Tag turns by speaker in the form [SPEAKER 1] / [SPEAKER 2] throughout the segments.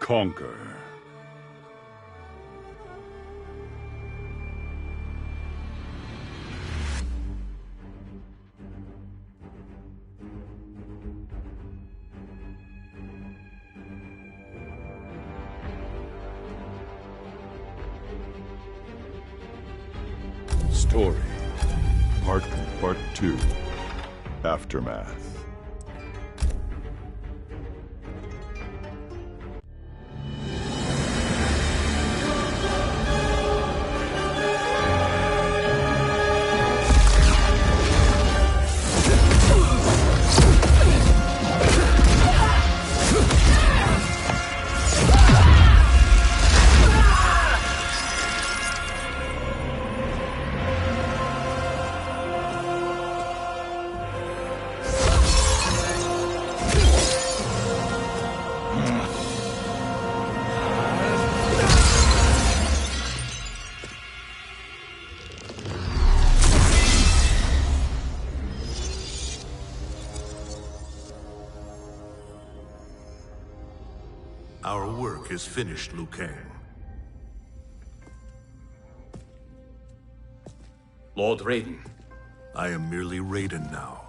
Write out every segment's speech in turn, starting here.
[SPEAKER 1] conquer. Story, Part 2, Aftermath.
[SPEAKER 2] Our work is finished, Liu Kang.
[SPEAKER 3] Lord Raiden.
[SPEAKER 2] I am merely Raiden now.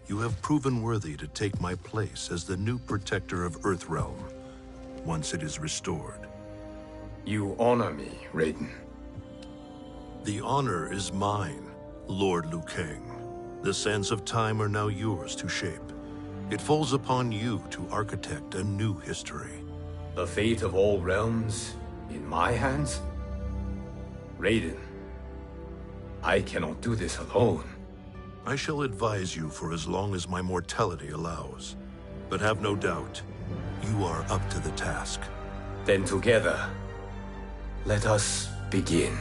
[SPEAKER 2] You have proven worthy to take my place as the new protector of Earthrealm, once it is restored.
[SPEAKER 3] You honor me, Raiden.
[SPEAKER 2] The honor is mine, Lord Liu Kang. The sands of time are now yours to shape. It falls upon you to architect a new history.
[SPEAKER 3] The fate of all realms in my hands? Raiden, I cannot do this alone.
[SPEAKER 2] I shall advise you for as long as my mortality allows. But have no doubt, you are up to the task.
[SPEAKER 3] Then together, let us begin.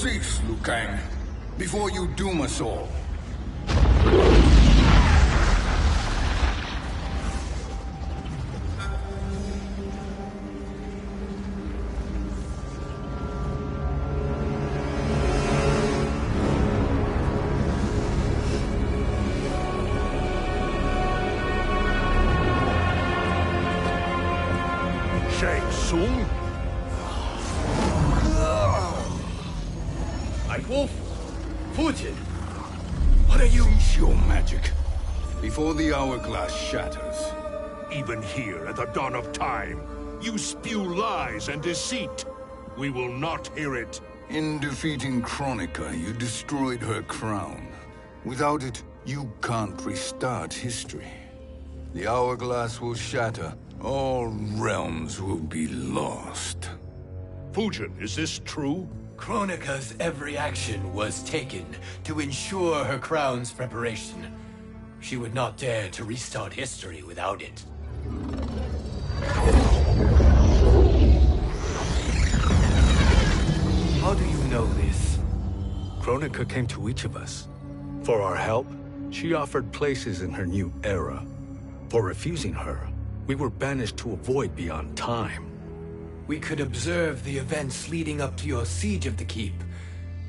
[SPEAKER 4] Cease, Liu Kang, before you doom us all.
[SPEAKER 2] Shang Tsung?
[SPEAKER 3] Wolf, Fujin, what are you?
[SPEAKER 4] Cease your magic, before the hourglass shatters.
[SPEAKER 5] Even here at the dawn of time, you spew lies and deceit. We will not hear it.
[SPEAKER 4] In defeating Kronika, you destroyed her crown. Without it, you can't restart history. The hourglass will shatter. All realms will be lost.
[SPEAKER 5] Fujin, is this true?
[SPEAKER 3] Kronika's every action was taken to ensure her crown's preparation. She would not dare to restart history without it. How do you know this?
[SPEAKER 6] Kronika came to each of us. For our help, she offered places in her new era. For refusing her, we were banished to a void beyond time.
[SPEAKER 3] We could observe the events leading up to your siege of the keep,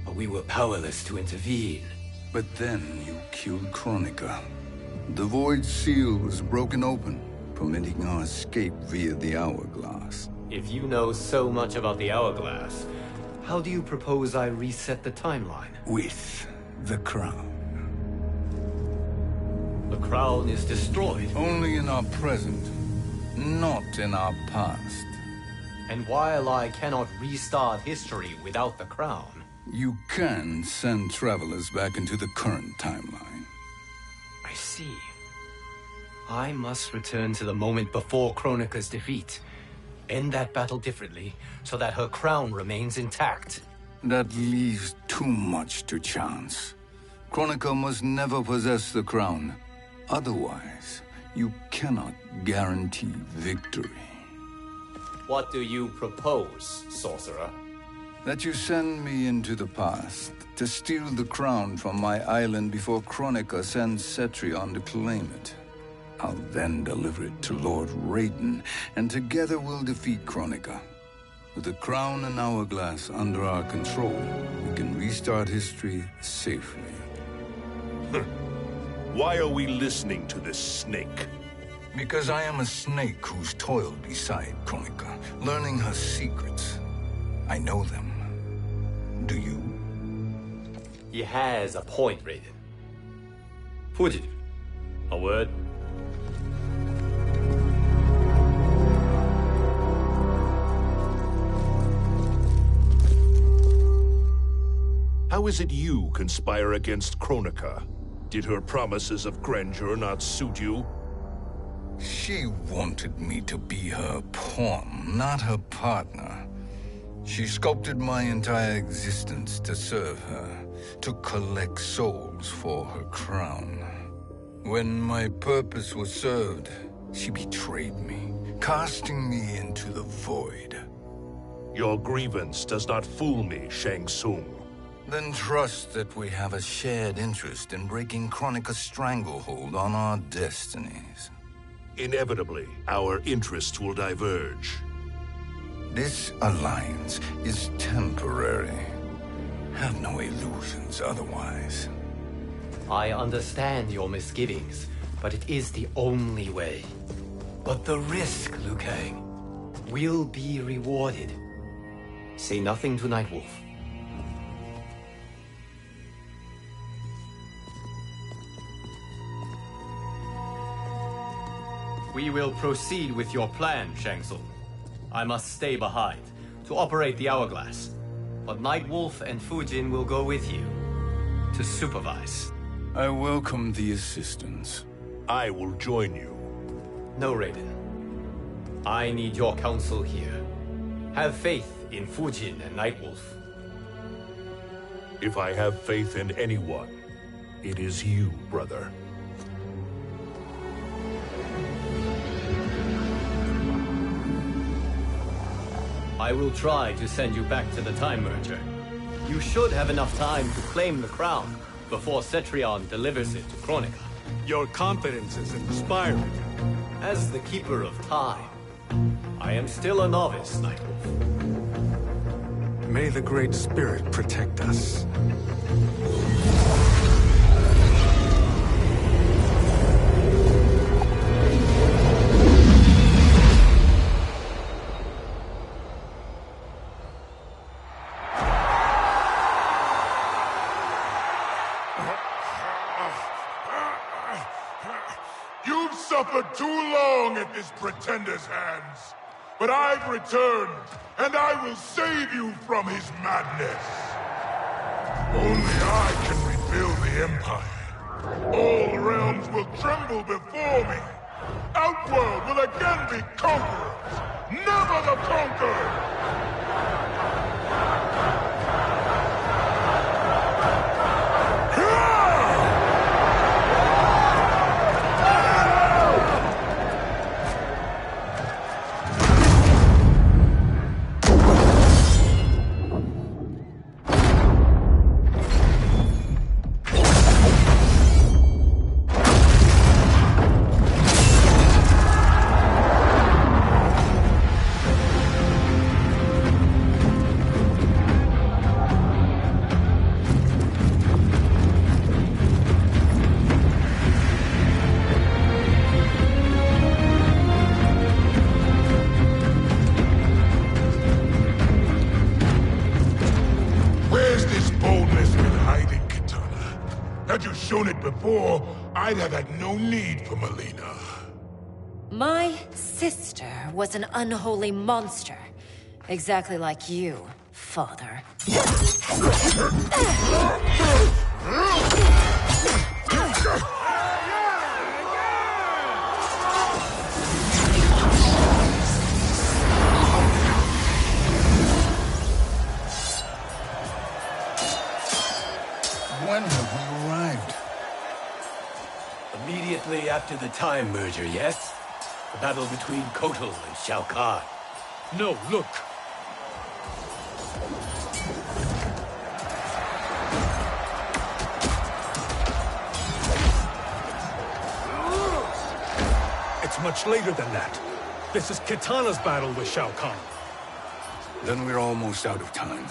[SPEAKER 3] but we were powerless to intervene.
[SPEAKER 4] But then you killed Kronika. The Void Seal was broken open, permitting our escape via the hourglass.
[SPEAKER 3] If you know so much about the hourglass, how do you propose I reset the timeline?
[SPEAKER 4] With the crown.
[SPEAKER 3] The crown is destroyed.
[SPEAKER 4] Only in our present, not in our past.
[SPEAKER 3] And while I cannot restart history without the crown...
[SPEAKER 4] You can send travelers back into the current timeline.
[SPEAKER 3] I see. I must return to the moment before Kronika's defeat. End that battle differently, so that her crown remains intact.
[SPEAKER 4] That leaves too much to chance. Kronika must never possess the crown. Otherwise, you cannot guarantee victory.
[SPEAKER 3] What do you propose, sorcerer?
[SPEAKER 4] that you send me into the past to steal the crown from my island before Kronika sends Cetrion to claim it. I'll then deliver it to Lord Raiden, and together we'll defeat Kronika. With the crown and hourglass under our control, we can restart history safely.
[SPEAKER 5] Why are we listening to this snake?
[SPEAKER 4] Because I am a snake who's toiled beside Kronika, learning her secrets. I know them. Do you?
[SPEAKER 3] He has a point, Raiden. Fujin, a word?
[SPEAKER 5] How is it you conspire against Kronika? Did her promises of grandeur not suit you?
[SPEAKER 4] She wanted me to be her pawn, not her partner. She sculpted my entire existence to serve her, to collect souls for her crown. When my purpose was served, she betrayed me, casting me into the void.
[SPEAKER 5] Your grievance does not fool me, Shang Tsung.
[SPEAKER 4] Then trust that we have a shared interest in breaking Kronika's stranglehold on our destinies.
[SPEAKER 5] Inevitably, our interests will diverge.
[SPEAKER 4] This alliance is temporary. Have no illusions otherwise.
[SPEAKER 3] I understand your misgivings, but it is the only way. But the risk, Liu Kang, will be rewarded. Say nothing to Nightwolf. We will proceed with your plan, Shang Tsung. I must stay behind to operate the hourglass. But Nightwolf and Fujin will go with you to supervise.
[SPEAKER 4] I welcome the assistance.
[SPEAKER 5] I will join you.
[SPEAKER 3] No, Raiden. I need your counsel here. Have faith in Fujin and Nightwolf.
[SPEAKER 5] If I have faith in anyone, it is you, brother.
[SPEAKER 3] I will try to send you back to the Time Merger. You should have enough time to claim the crown before Cetrion delivers it to Kronika.
[SPEAKER 6] Your confidence is inspiring.
[SPEAKER 3] As the Keeper of Time, I am still a novice, Nightwolf.
[SPEAKER 6] May the Great Spirit protect us.
[SPEAKER 7] You've suffered too long at this pretender's hands. But I've returned, and I will save you from his madness. Only I can rebuild the Empire. All realms will tremble before me. Outworld will again be conquerors, never the conquered! Had you shown it before, I'd have had no need for Melina.
[SPEAKER 8] My sister was an unholy monster. Exactly like you, father.
[SPEAKER 4] When have we arrived?
[SPEAKER 3] Immediately after the Time Merger, yes? The battle between Kotal and Shao Kahn.
[SPEAKER 6] No, look. much later than that. This is Kitana's battle with Shao Kahn.
[SPEAKER 4] Then we're almost out of time.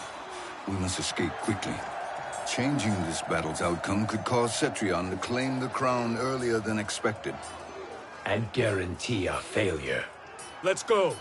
[SPEAKER 4] We must escape quickly. Changing this battle's outcome could cause Cetrion to claim the crown earlier than expected.
[SPEAKER 3] And guarantee our failure.
[SPEAKER 6] Let's go!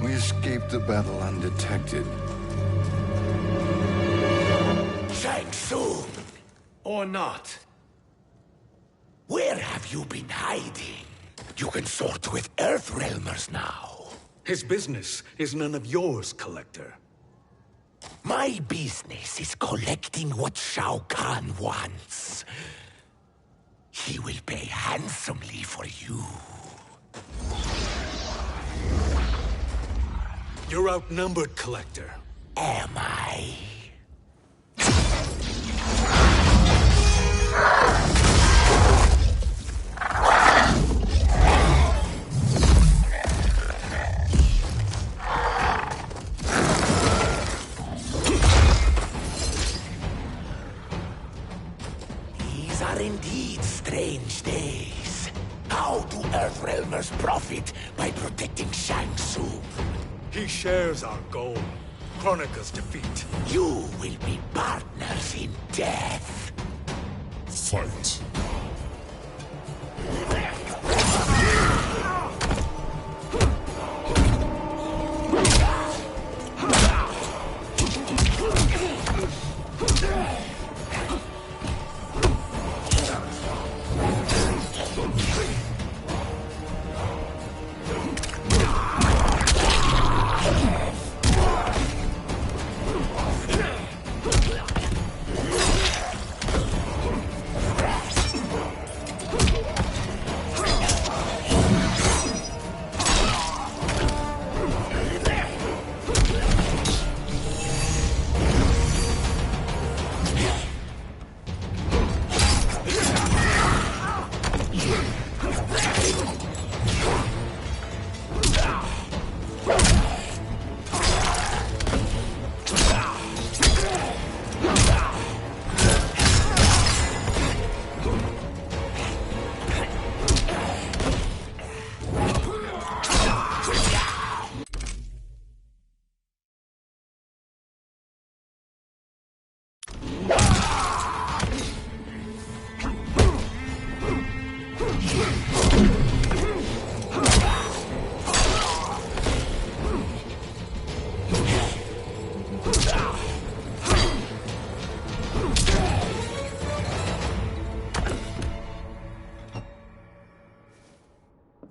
[SPEAKER 4] We escaped the battle undetected.
[SPEAKER 9] Shang Tsung!
[SPEAKER 3] Or not.
[SPEAKER 9] Where have you been hiding? You can sort with Earthrealmers now.
[SPEAKER 6] His business is none of yours, Collector.
[SPEAKER 9] My business is collecting what Shao Kahn wants. He will pay handsomely for you.
[SPEAKER 6] You're outnumbered, Collector.
[SPEAKER 9] Am I? These are indeed strange days. How do Earthrealmers profit by protecting Shang Tsung?
[SPEAKER 6] He shares our goal. Kronika's defeat.
[SPEAKER 9] You will be partners in death.
[SPEAKER 1] Fight.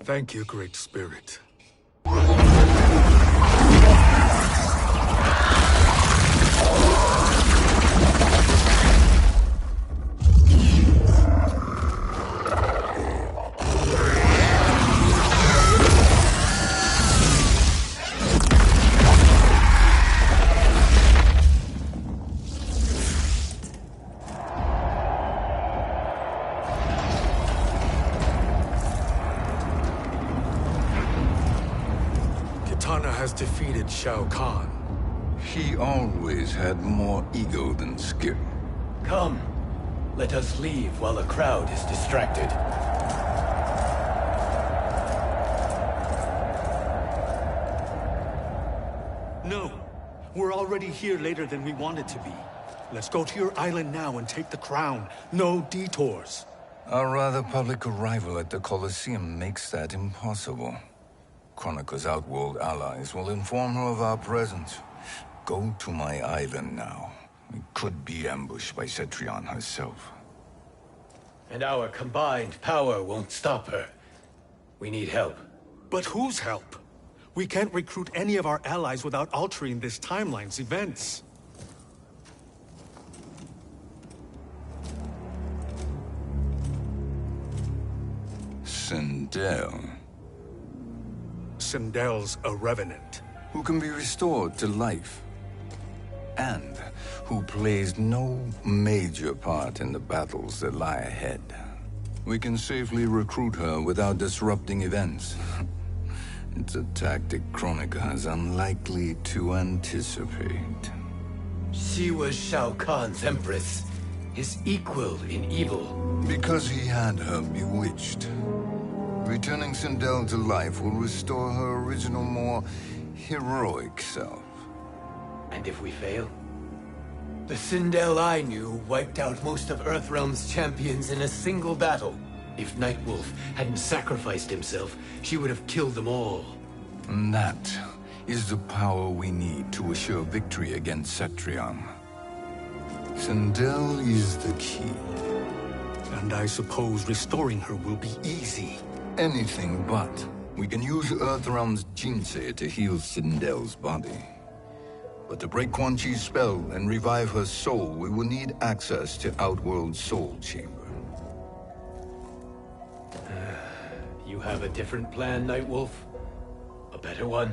[SPEAKER 6] Thank you, Great Spirit. Kitana has defeated Shao Kahn.
[SPEAKER 4] He always had more ego than skill.
[SPEAKER 3] Come, let us leave while the crowd is distracted.
[SPEAKER 6] We're already here later than we wanted to be. Let's go to your island now and take the crown. No detours.
[SPEAKER 4] Our rather public arrival at the Colosseum makes that impossible. Kronika's outworld allies will inform her of our presence. Go to my island now. We could be ambushed by Cetrion herself.
[SPEAKER 3] And our combined power won't stop her. We need help.
[SPEAKER 6] But whose help? We can't recruit any of our allies without altering this timeline's events.
[SPEAKER 4] Sindel.
[SPEAKER 6] Sindel's a revenant.
[SPEAKER 4] Who can be restored to life. And who plays no major part in the battles that lie ahead. We can safely recruit her without disrupting events. It's a tactic Kronika is unlikely to anticipate.
[SPEAKER 3] She was Shao Kahn's empress, his equal in evil.
[SPEAKER 4] Because he had her bewitched. Returning Sindel to life will restore her original, more heroic self.
[SPEAKER 3] And if we fail? The Sindel I knew wiped out most of Earthrealm's champions in a single battle. If Nightwolf hadn't sacrificed himself, she would have killed them all.
[SPEAKER 4] And that is the power we need to assure victory against Cetrion. Sindel is the key.
[SPEAKER 6] And I suppose restoring her will be easy.
[SPEAKER 4] Anything but. We can use Earthrealm's Jinsei to heal Sindel's body. But to break Quan Chi's spell and revive her soul, we will need access to Outworld's Soul Chamber.
[SPEAKER 3] You have a different plan, Nightwolf? A better one?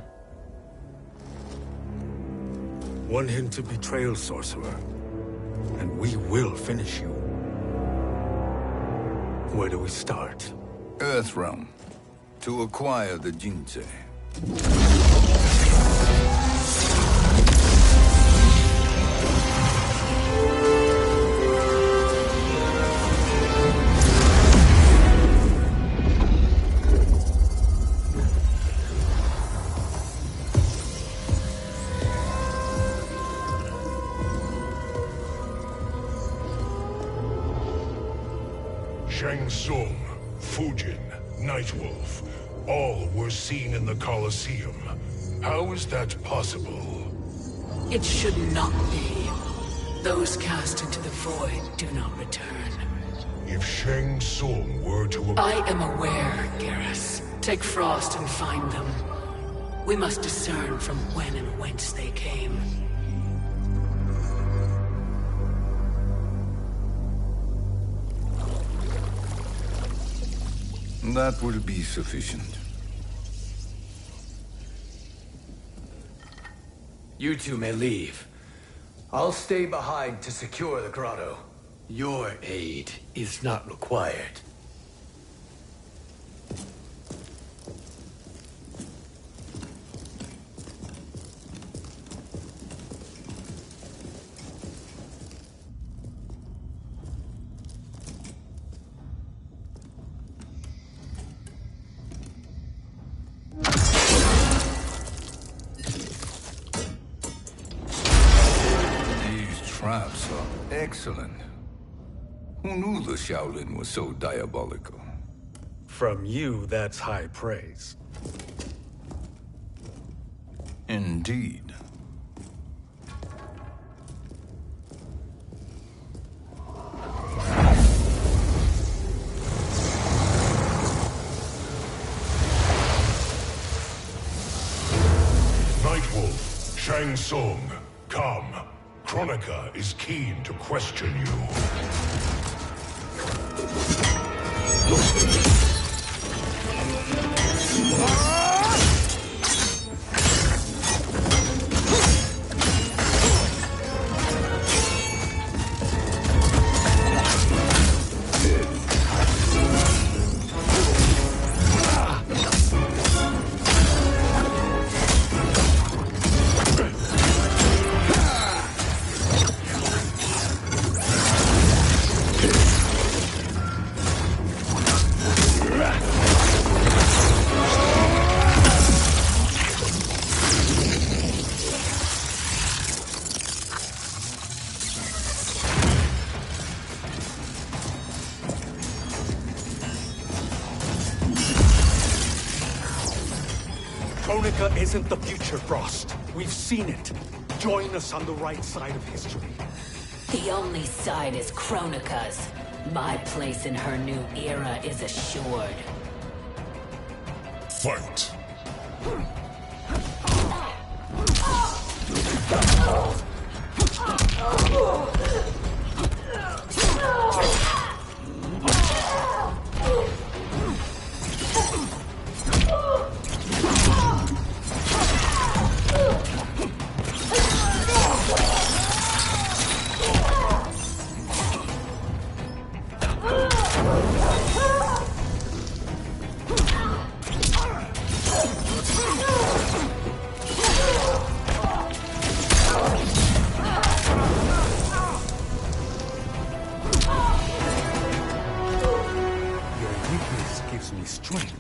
[SPEAKER 6] One hint of betrayal, Sorcerer. And we will finish you. Where do we start?
[SPEAKER 4] Earthrealm. To acquire the Jinsei.
[SPEAKER 7] Shang Tsung, Fujin, Nightwolf, all were seen in the Colosseum. How is that possible?
[SPEAKER 10] It should not be. Those cast into the void do not return.
[SPEAKER 7] If Shang Tsung were to...
[SPEAKER 10] I am aware, Garrus. Take Frost and find them. We must discern from when and whence they came.
[SPEAKER 4] That will be sufficient.
[SPEAKER 3] You two may leave. I'll stay behind to secure the grotto. Your aid is not required.
[SPEAKER 4] Traps are excellent. Who knew the Shaolin was so diabolical?
[SPEAKER 6] From you, that's high praise.
[SPEAKER 4] Indeed.
[SPEAKER 7] Nightwolf, Shang Tsung, come. Kronika is keen to question you.
[SPEAKER 6] Kronika isn't the future, Frost. We've seen it. Join us on the right side of history.
[SPEAKER 10] The only side is Kronika's. My place in her new era is assured.
[SPEAKER 1] Fight!
[SPEAKER 6] Gives me strength.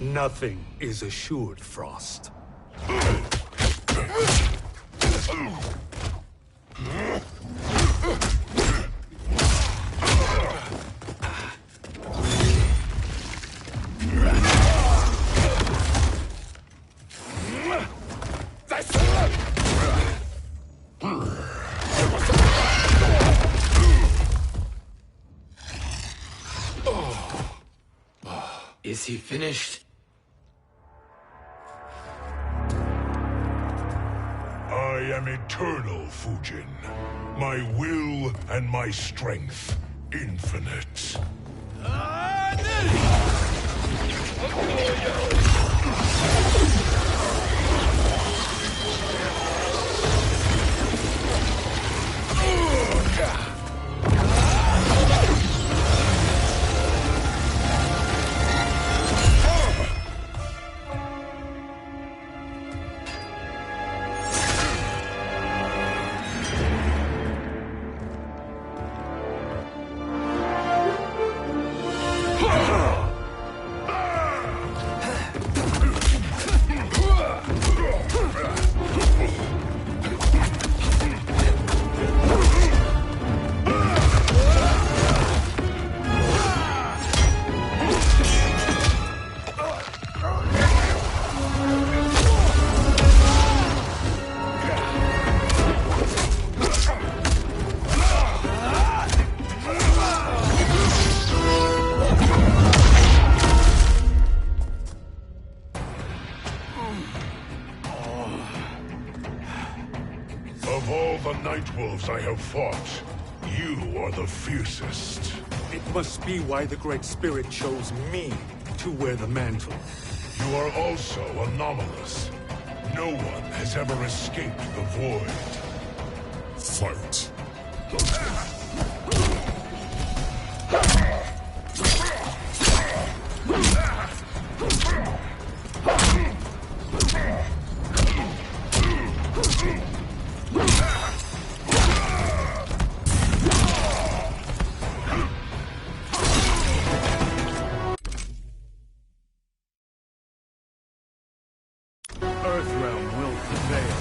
[SPEAKER 6] Nothing is assured, Frost.
[SPEAKER 3] Is he finished?
[SPEAKER 7] I am eternal, Fujin. My will and my strength, infinite. Of all the Nightwolves I have fought, you are the fiercest.
[SPEAKER 6] It must be why the Great Spirit chose me to wear the mantle.
[SPEAKER 7] You are also anomalous. No one has ever escaped the void.
[SPEAKER 1] Fight!
[SPEAKER 6] Earthrealm will prevail.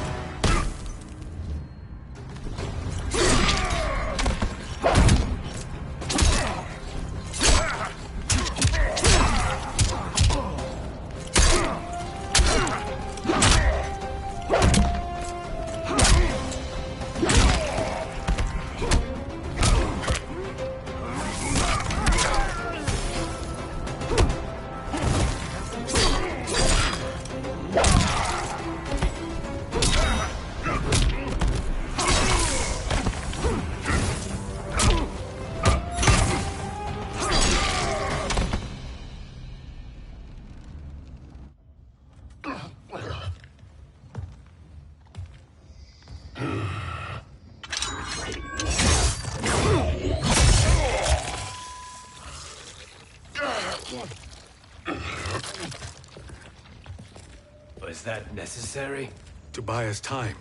[SPEAKER 3] Was that necessary?
[SPEAKER 6] To buy us time.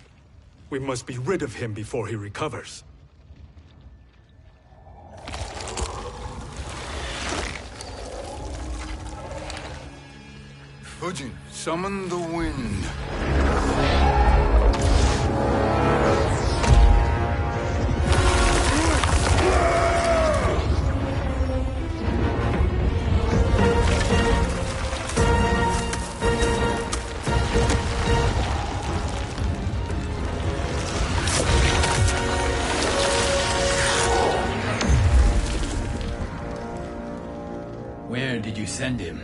[SPEAKER 6] We must be rid of him before he recovers.
[SPEAKER 4] Fujin, summon the wind.
[SPEAKER 3] Where did you send him?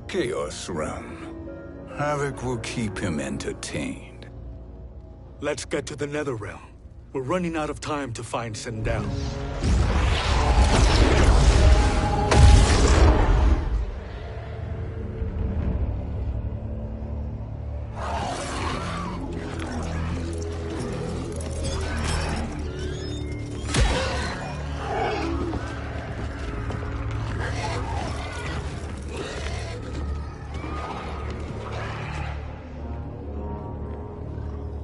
[SPEAKER 4] Chaos Realm. Havoc will keep him entertained.
[SPEAKER 6] Let's get to the Netherrealm. We're running out of time to find Sindel.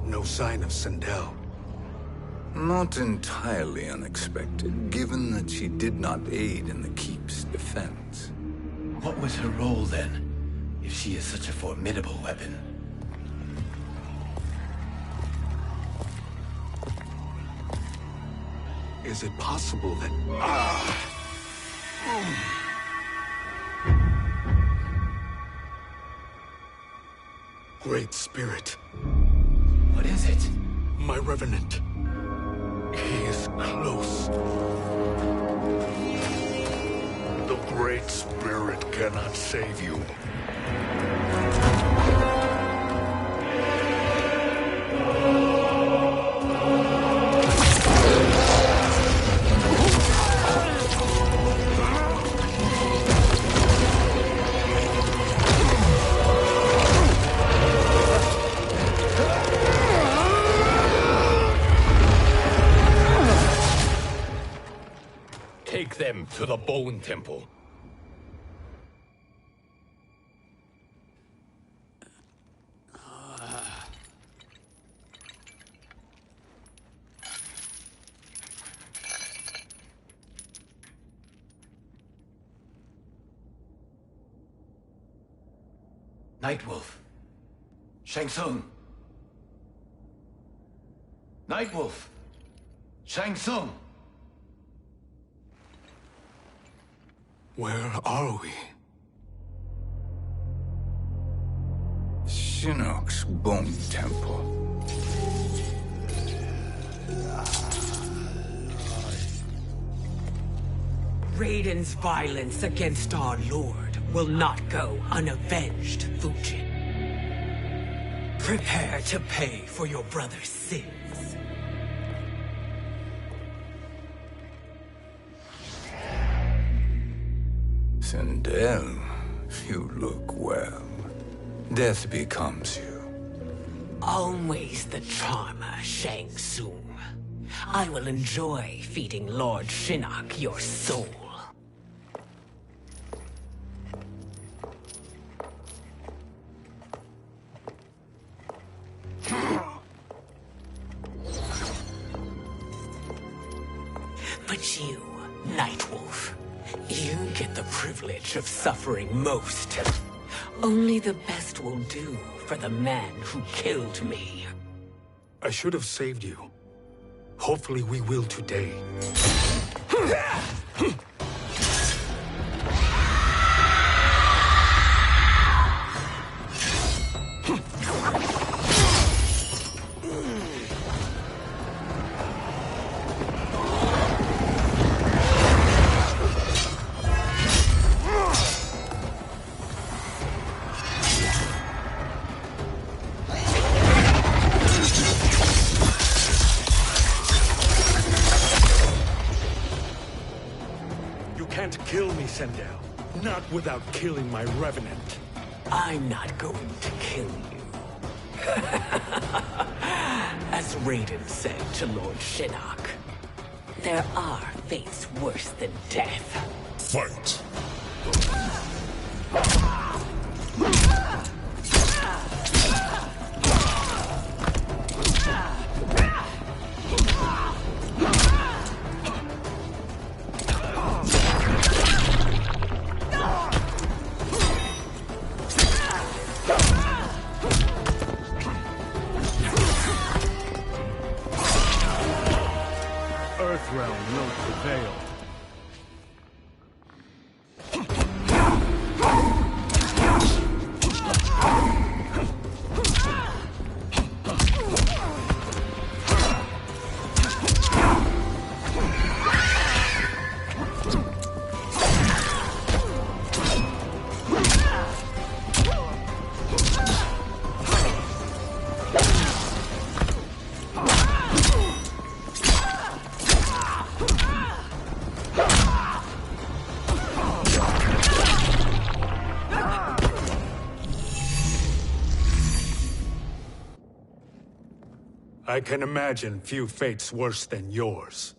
[SPEAKER 6] No sign of Sindel.
[SPEAKER 4] Not entirely unexpected, given that she did not aid in the Keep's defense.
[SPEAKER 3] What was her role then, if she is such a formidable weapon?
[SPEAKER 6] Is it possible that... Great Spirit.
[SPEAKER 3] What is it?
[SPEAKER 6] My Revenant. He is close.
[SPEAKER 5] The Great Spirit cannot save you. Take them to the Bone Temple.
[SPEAKER 3] Nightwolf. Shang Tsung. Nightwolf. Shang Tsung.
[SPEAKER 6] Where are we?
[SPEAKER 4] Shinnok's Bone Temple.
[SPEAKER 10] Raiden's violence against our Lord will not go unavenged, Fujin. Prepare to pay for your brother's sins.
[SPEAKER 4] Sindel, you look well. Death becomes you.
[SPEAKER 10] Always the charmer, Shang Tsung. I will enjoy feeding Lord Shinnok your soul. But you, Nightwolf, you get the privilege of suffering most. Only the best will do for the man who killed me.
[SPEAKER 6] I should have saved you. Hopefully we will today. Kill me, Sindel. Not without killing my Revenant.
[SPEAKER 10] I'm not going to kill you. As Raiden said to Lord Shinnok, there are fates worse than death.
[SPEAKER 1] Fight!
[SPEAKER 6] Earthrealm will prevail. I can imagine few fates worse than yours.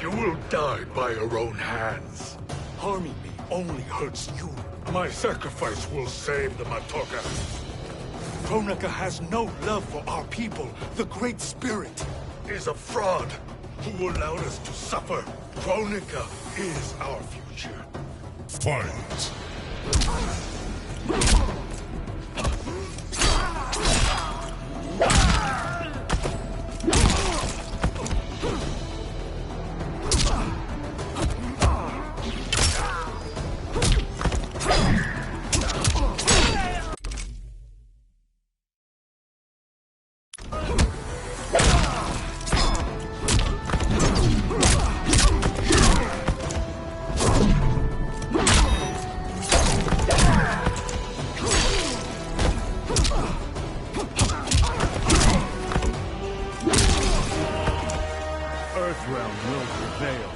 [SPEAKER 6] You will die by your own hands. Harming me only hurts you. My sacrifice will save the Matoka. Kronika has no love for our people. The Great Spirit is a fraud who allowed us to suffer. Kronika is our future.
[SPEAKER 1] Fight!
[SPEAKER 6] Earthrealm will prevail.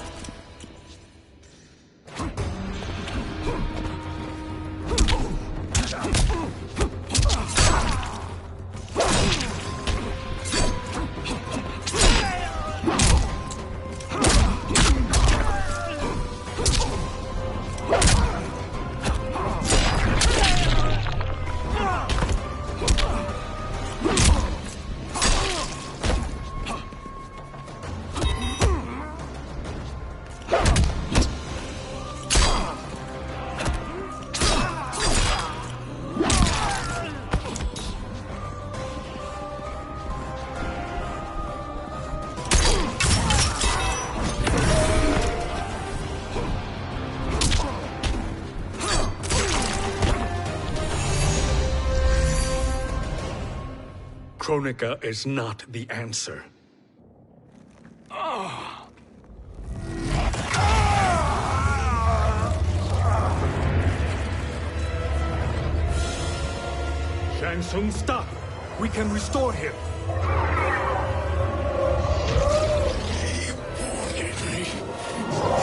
[SPEAKER 6] Kronika is not the answer. Shang Tsung, stop! We can restore him!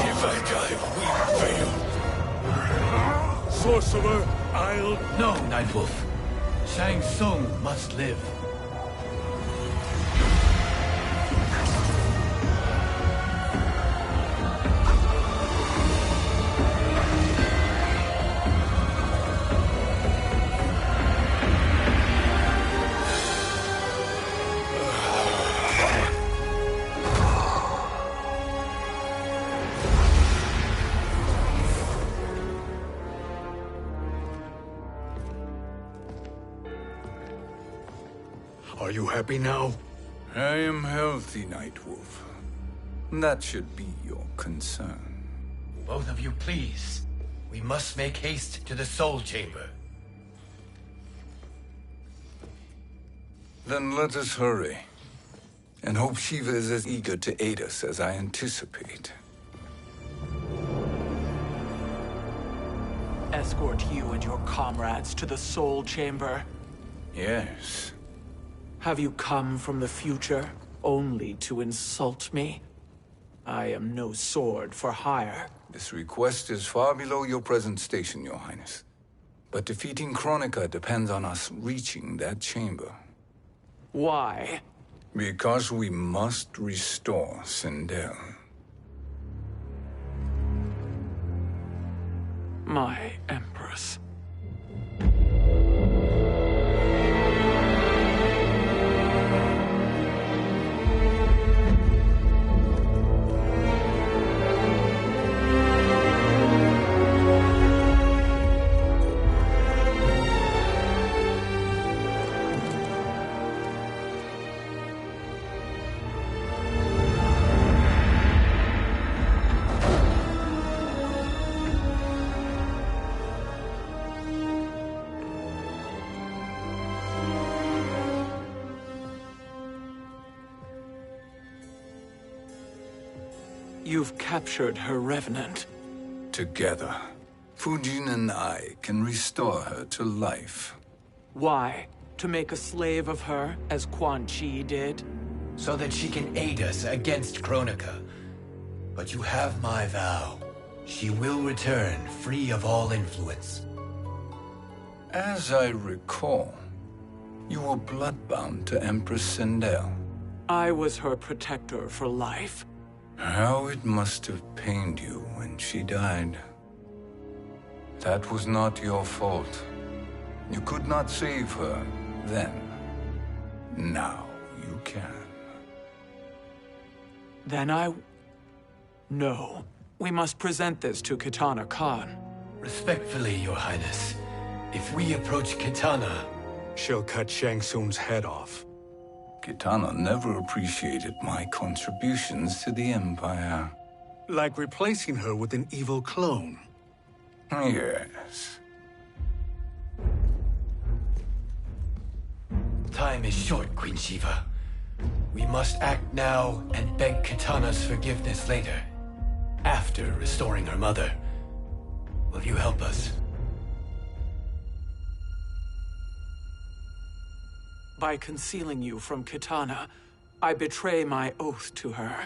[SPEAKER 9] If I die, we fail.
[SPEAKER 6] Sorcerer, I'll...
[SPEAKER 3] No, Nightwolf. Shang Tsung must live.
[SPEAKER 6] Are you happy now?
[SPEAKER 4] I am healthy, Nightwolf. That should be your concern.
[SPEAKER 3] Both of you, please. We must make haste to the Soul Chamber.
[SPEAKER 4] Then let us hurry. And hope Shiva is as eager to aid us as I anticipate.
[SPEAKER 11] Escort you and your comrades to the Soul Chamber.
[SPEAKER 4] Yes.
[SPEAKER 11] Have you come from the future only to insult me? I am no sword for hire.
[SPEAKER 4] This request is far below your present station, Your Highness. But defeating Kronika depends on us reaching that chamber.
[SPEAKER 11] Why?
[SPEAKER 4] Because we must restore Sindel.
[SPEAKER 11] My Empress. You've captured her revenant.
[SPEAKER 4] Together, Fujin and I can restore her to life.
[SPEAKER 11] Why? To make a slave of her, as Quan Chi did?
[SPEAKER 3] So that she can aid us against Kronika. But you have my vow. She will return free of all influence.
[SPEAKER 4] As I recall, you were bloodbound to Empress Sindel.
[SPEAKER 11] I was her protector for life.
[SPEAKER 4] How it must have pained you when she died. That was not your fault. You could not save her then. Now you can.
[SPEAKER 11] Then No. We must present this to Kitana Khan.
[SPEAKER 3] Respectfully, Your Highness, if we approach Kitana,
[SPEAKER 6] she'll cut Shang Tsung's head off.
[SPEAKER 4] Kitana never appreciated my contributions to the Empire.
[SPEAKER 6] Like replacing her with an evil clone.
[SPEAKER 4] Yes.
[SPEAKER 3] Time is short, Queen Shiva. We must act now and beg Kitana's forgiveness later. After restoring her mother. Will you help us?
[SPEAKER 11] By concealing you from Kitana, I betray my oath to her.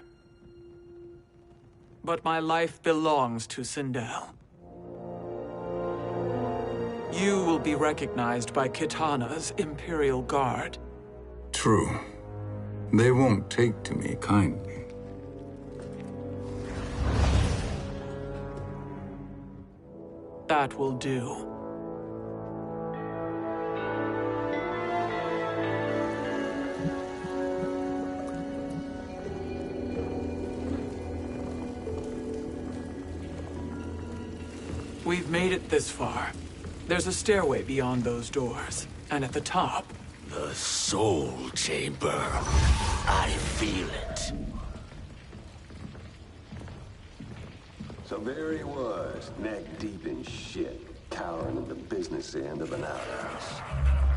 [SPEAKER 11] But my life belongs to Sindel. You will be recognized by Kitana's Imperial Guard.
[SPEAKER 4] True. They won't take to me kindly.
[SPEAKER 11] That will do. We've made it this far. There's a stairway beyond those doors, and at the top...
[SPEAKER 9] The Soul Chamber. I feel it.
[SPEAKER 12] So there he was, neck deep in shit, cowering at the business end of an outhouse.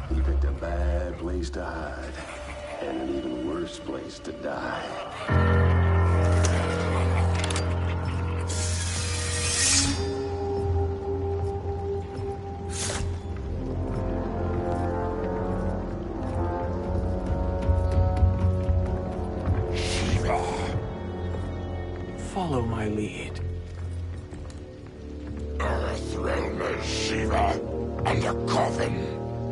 [SPEAKER 12] He picked a bad place to hide, and an even worse place to die.
[SPEAKER 11] Follow my lead.
[SPEAKER 9] Earth realm is Shiva, and a coffin.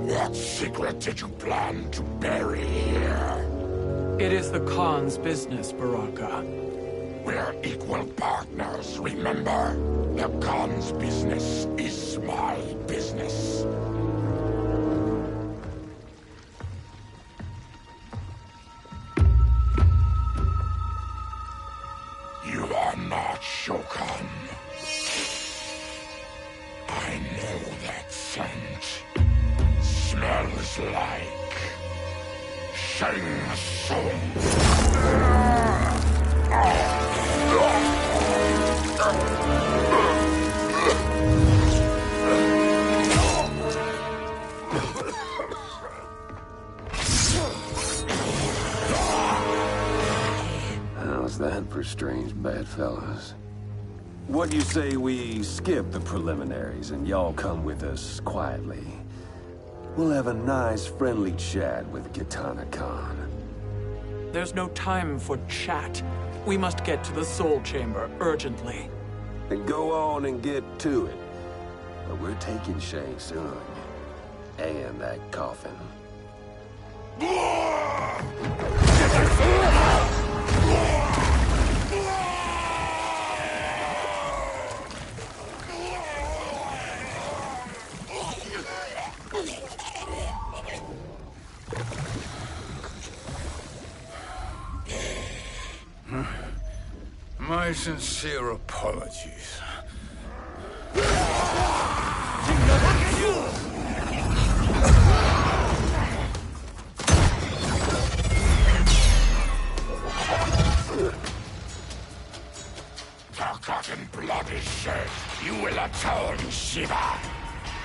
[SPEAKER 9] What secret did you plan to bury here?
[SPEAKER 11] It is the Khan's business, Baraka.
[SPEAKER 9] We're equal partners, remember? The Khan's business is my business. You are not Shokan. I know that scent. Smells like Shang Tsung.
[SPEAKER 12] How's that for strange bedfellows? What do you say we skip the preliminaries and y'all come with us quietly? We'll have a nice, friendly chat with Kitana Khan.
[SPEAKER 11] There's no time for chat. We must get to the Soul Chamber urgently.
[SPEAKER 12] Then go on and get to it. But we're taking Shang Tsung. And that coffin.
[SPEAKER 4] My sincere apologies.
[SPEAKER 9] Forgotten blood is shed. You will atone, Shiva.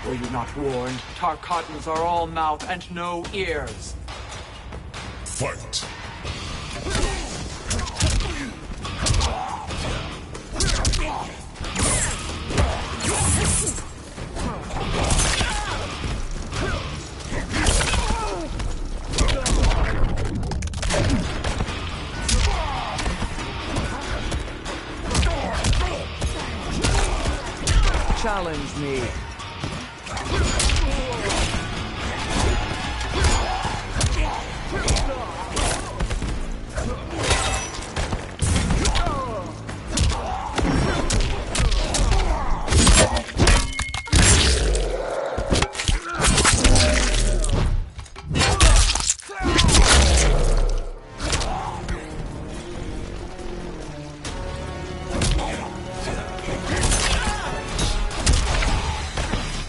[SPEAKER 11] Were you not warned? Tarkatans are all mouth and no ears.
[SPEAKER 1] Fight!
[SPEAKER 11] Challenge me.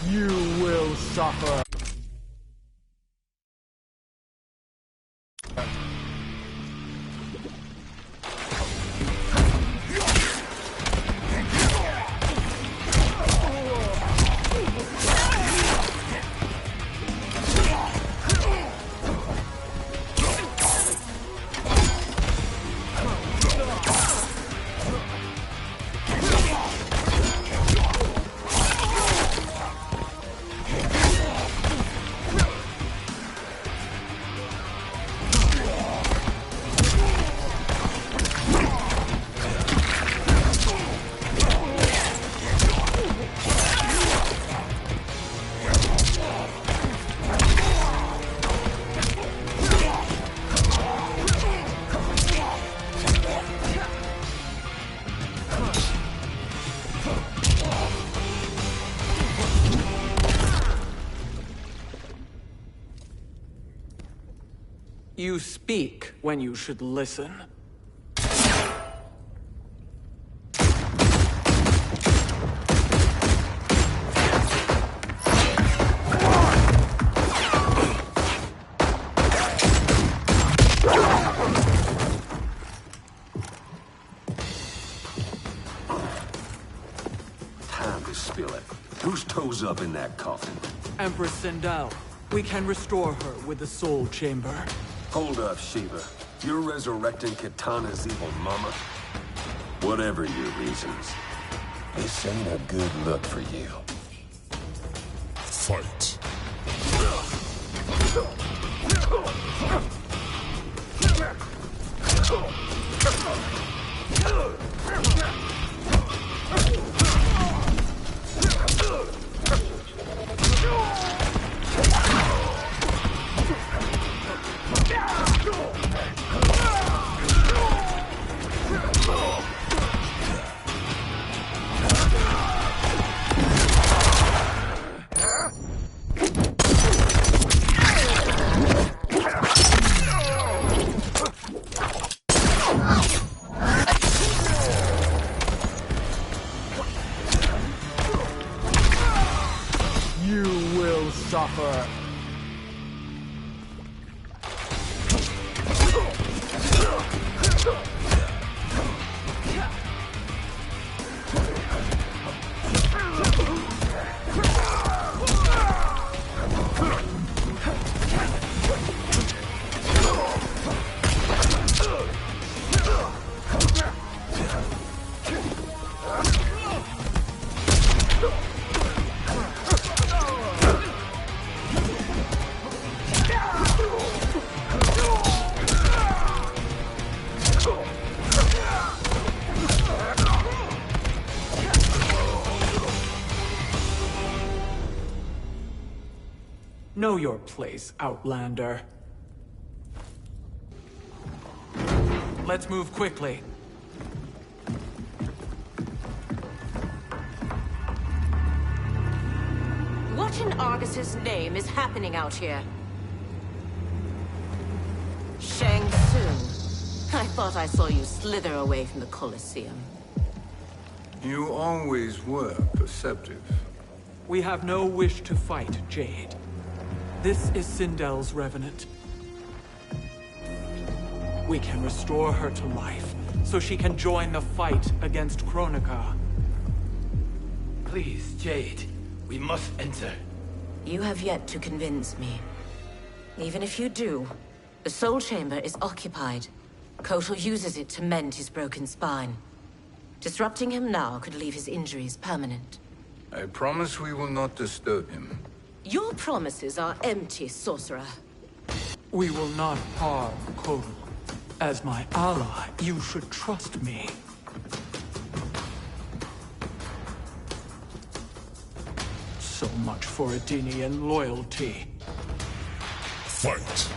[SPEAKER 11] You will suffer. You speak when you should listen.
[SPEAKER 12] Time to spill it. Whose toes up in that coffin?
[SPEAKER 11] Empress Sindel. We can restore her with the Soul Chamber.
[SPEAKER 12] Hold up, Shiva. You're resurrecting Kitana's evil mama? Whatever your reasons, this ain't a good look for you.
[SPEAKER 1] Fight! You will suffer. Know your place, Outlander. Let's move quickly.
[SPEAKER 8] What in Argus's name is happening out here? Shang Tsung. I thought I saw you slither away from the Colosseum.
[SPEAKER 4] You always were perceptive.
[SPEAKER 11] We have no wish to fight, Jade. This is Sindel's Revenant. We can restore her to life, so she can join the fight against Kronika.
[SPEAKER 3] Please, Jade, we must enter.
[SPEAKER 8] You have yet to convince me. Even if you do, the Soul Chamber is occupied. Kotal uses it to mend his broken spine. Disrupting him now could leave his injuries permanent.
[SPEAKER 4] I promise we will not disturb him.
[SPEAKER 8] Your promises are empty, sorcerer.
[SPEAKER 11] We will not harm Kotal. As my ally, you should trust me. So much for Adenian loyalty.
[SPEAKER 7] Fight!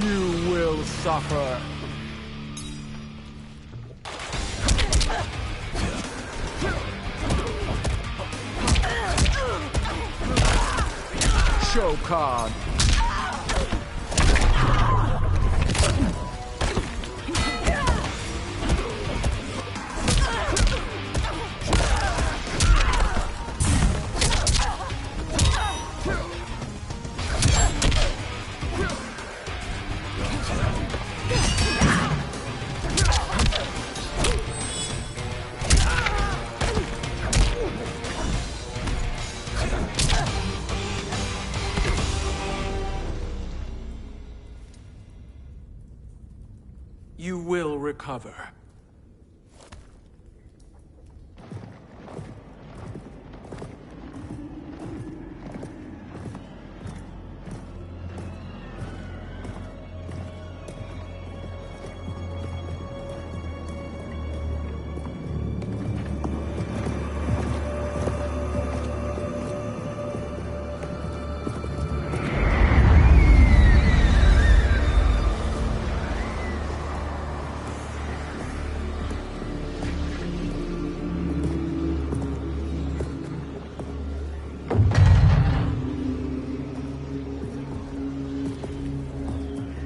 [SPEAKER 11] You will suffer. Shokan. You will recover.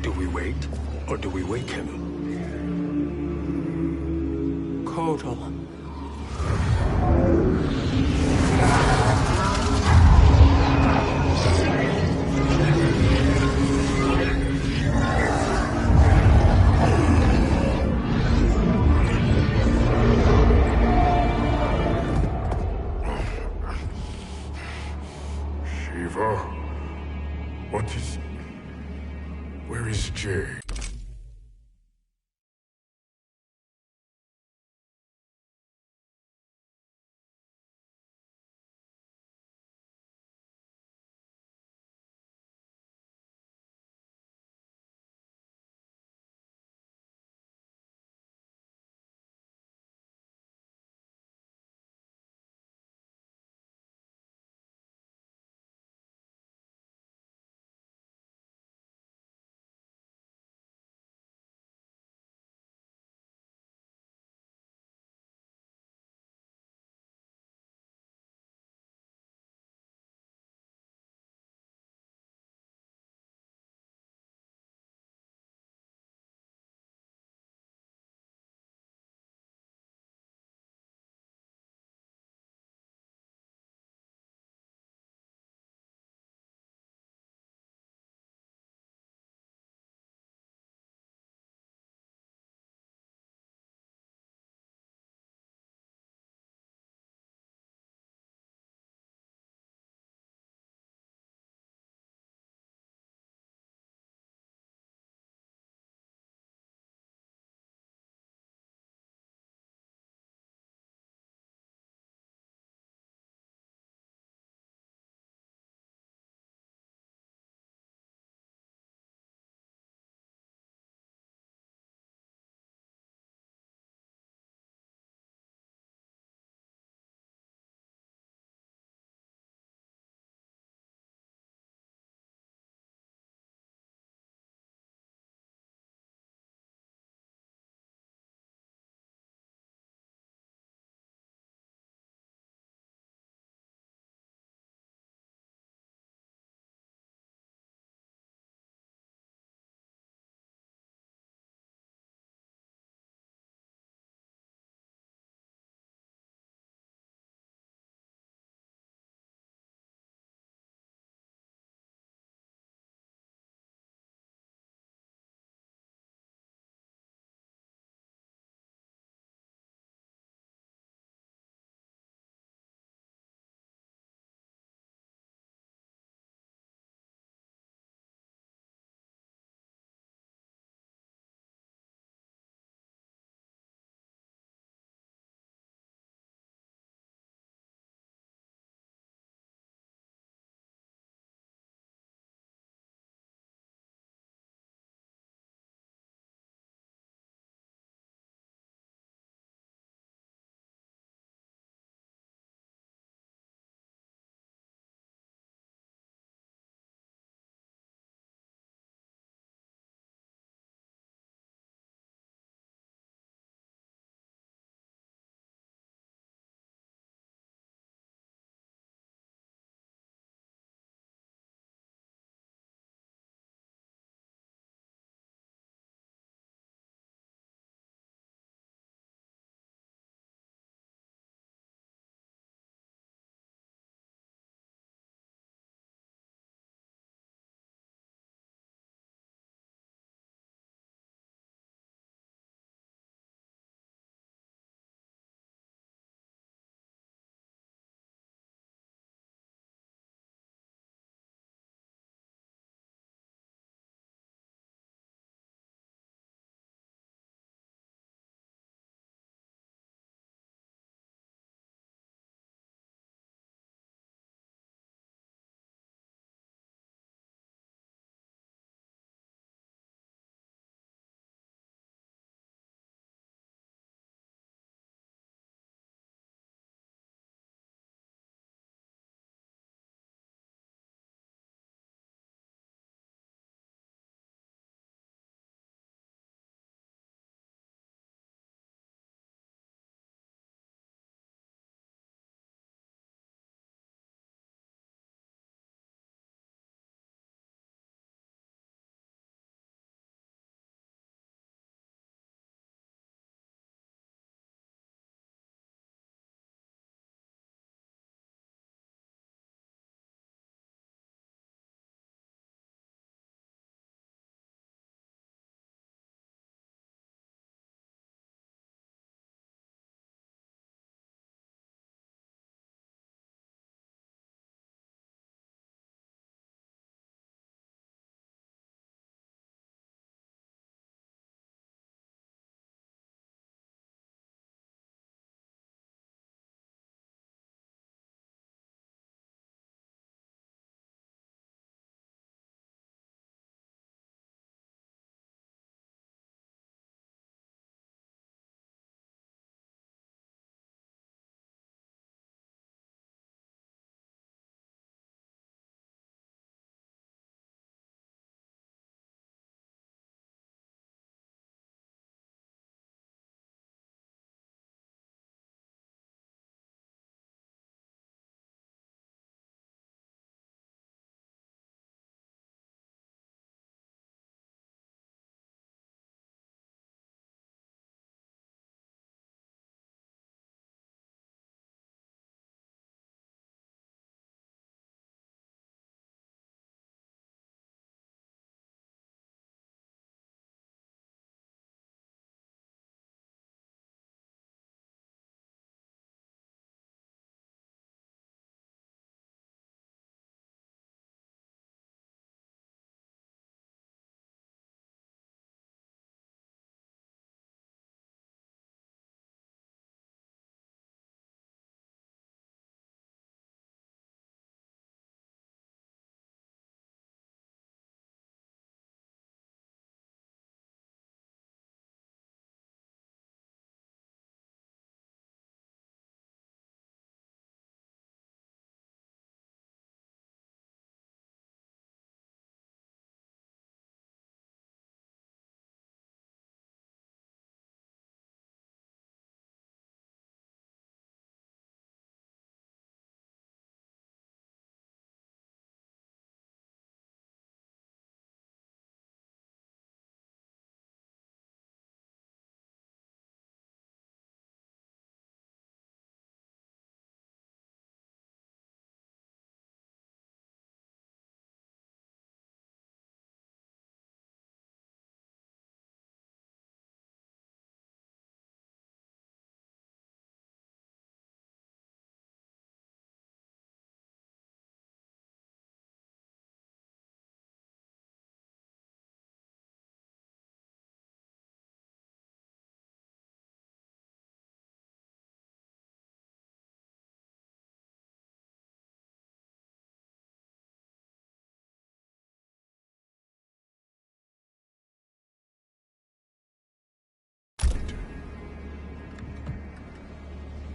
[SPEAKER 6] Do we wait, or do we wake him?
[SPEAKER 11] Kotal.
[SPEAKER 7] Shiva? What is... Where is Jade?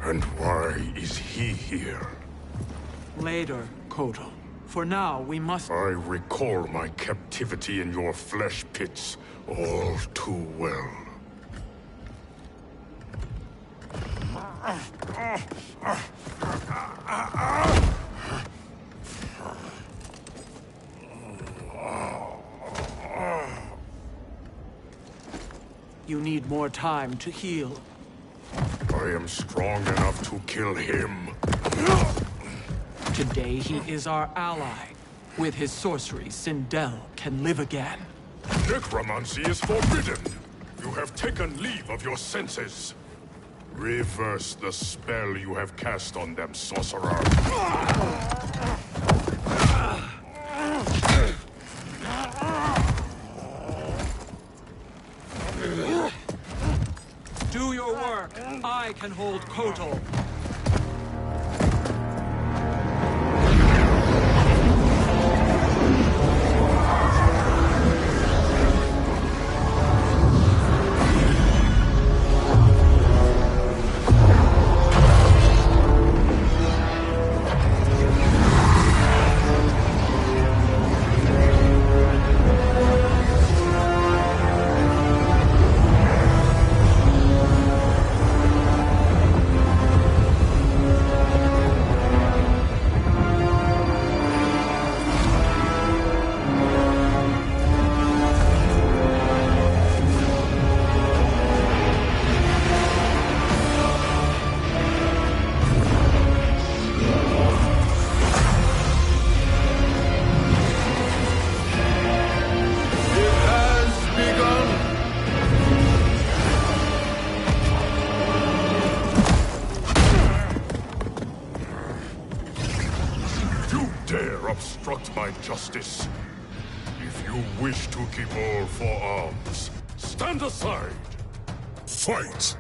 [SPEAKER 6] And why is he here?
[SPEAKER 11] Later, Kotal. For now, we must...
[SPEAKER 6] I recall my captivity in your flesh pits all too well.
[SPEAKER 11] You need more time to heal.
[SPEAKER 6] I am strong enough to kill him.
[SPEAKER 11] Today he is our ally. With his sorcery, Sindel can live again.
[SPEAKER 6] Necromancy is forbidden. You have taken leave of your senses. Reverse the spell you have cast on them, sorcerer.
[SPEAKER 11] Do your work. I can hold Kotal.
[SPEAKER 6] Obstruct my justice. If you wish to keep all four arms, stand aside. Fight!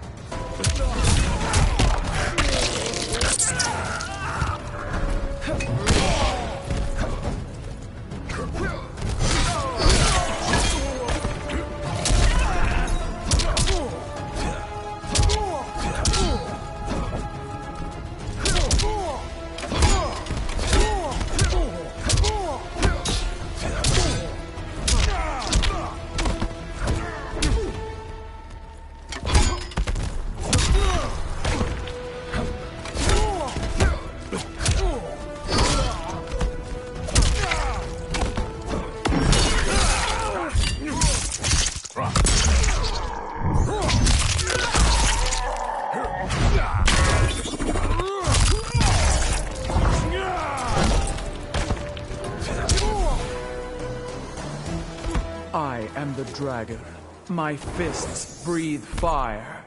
[SPEAKER 11] I am the dragon. My fists breathe fire.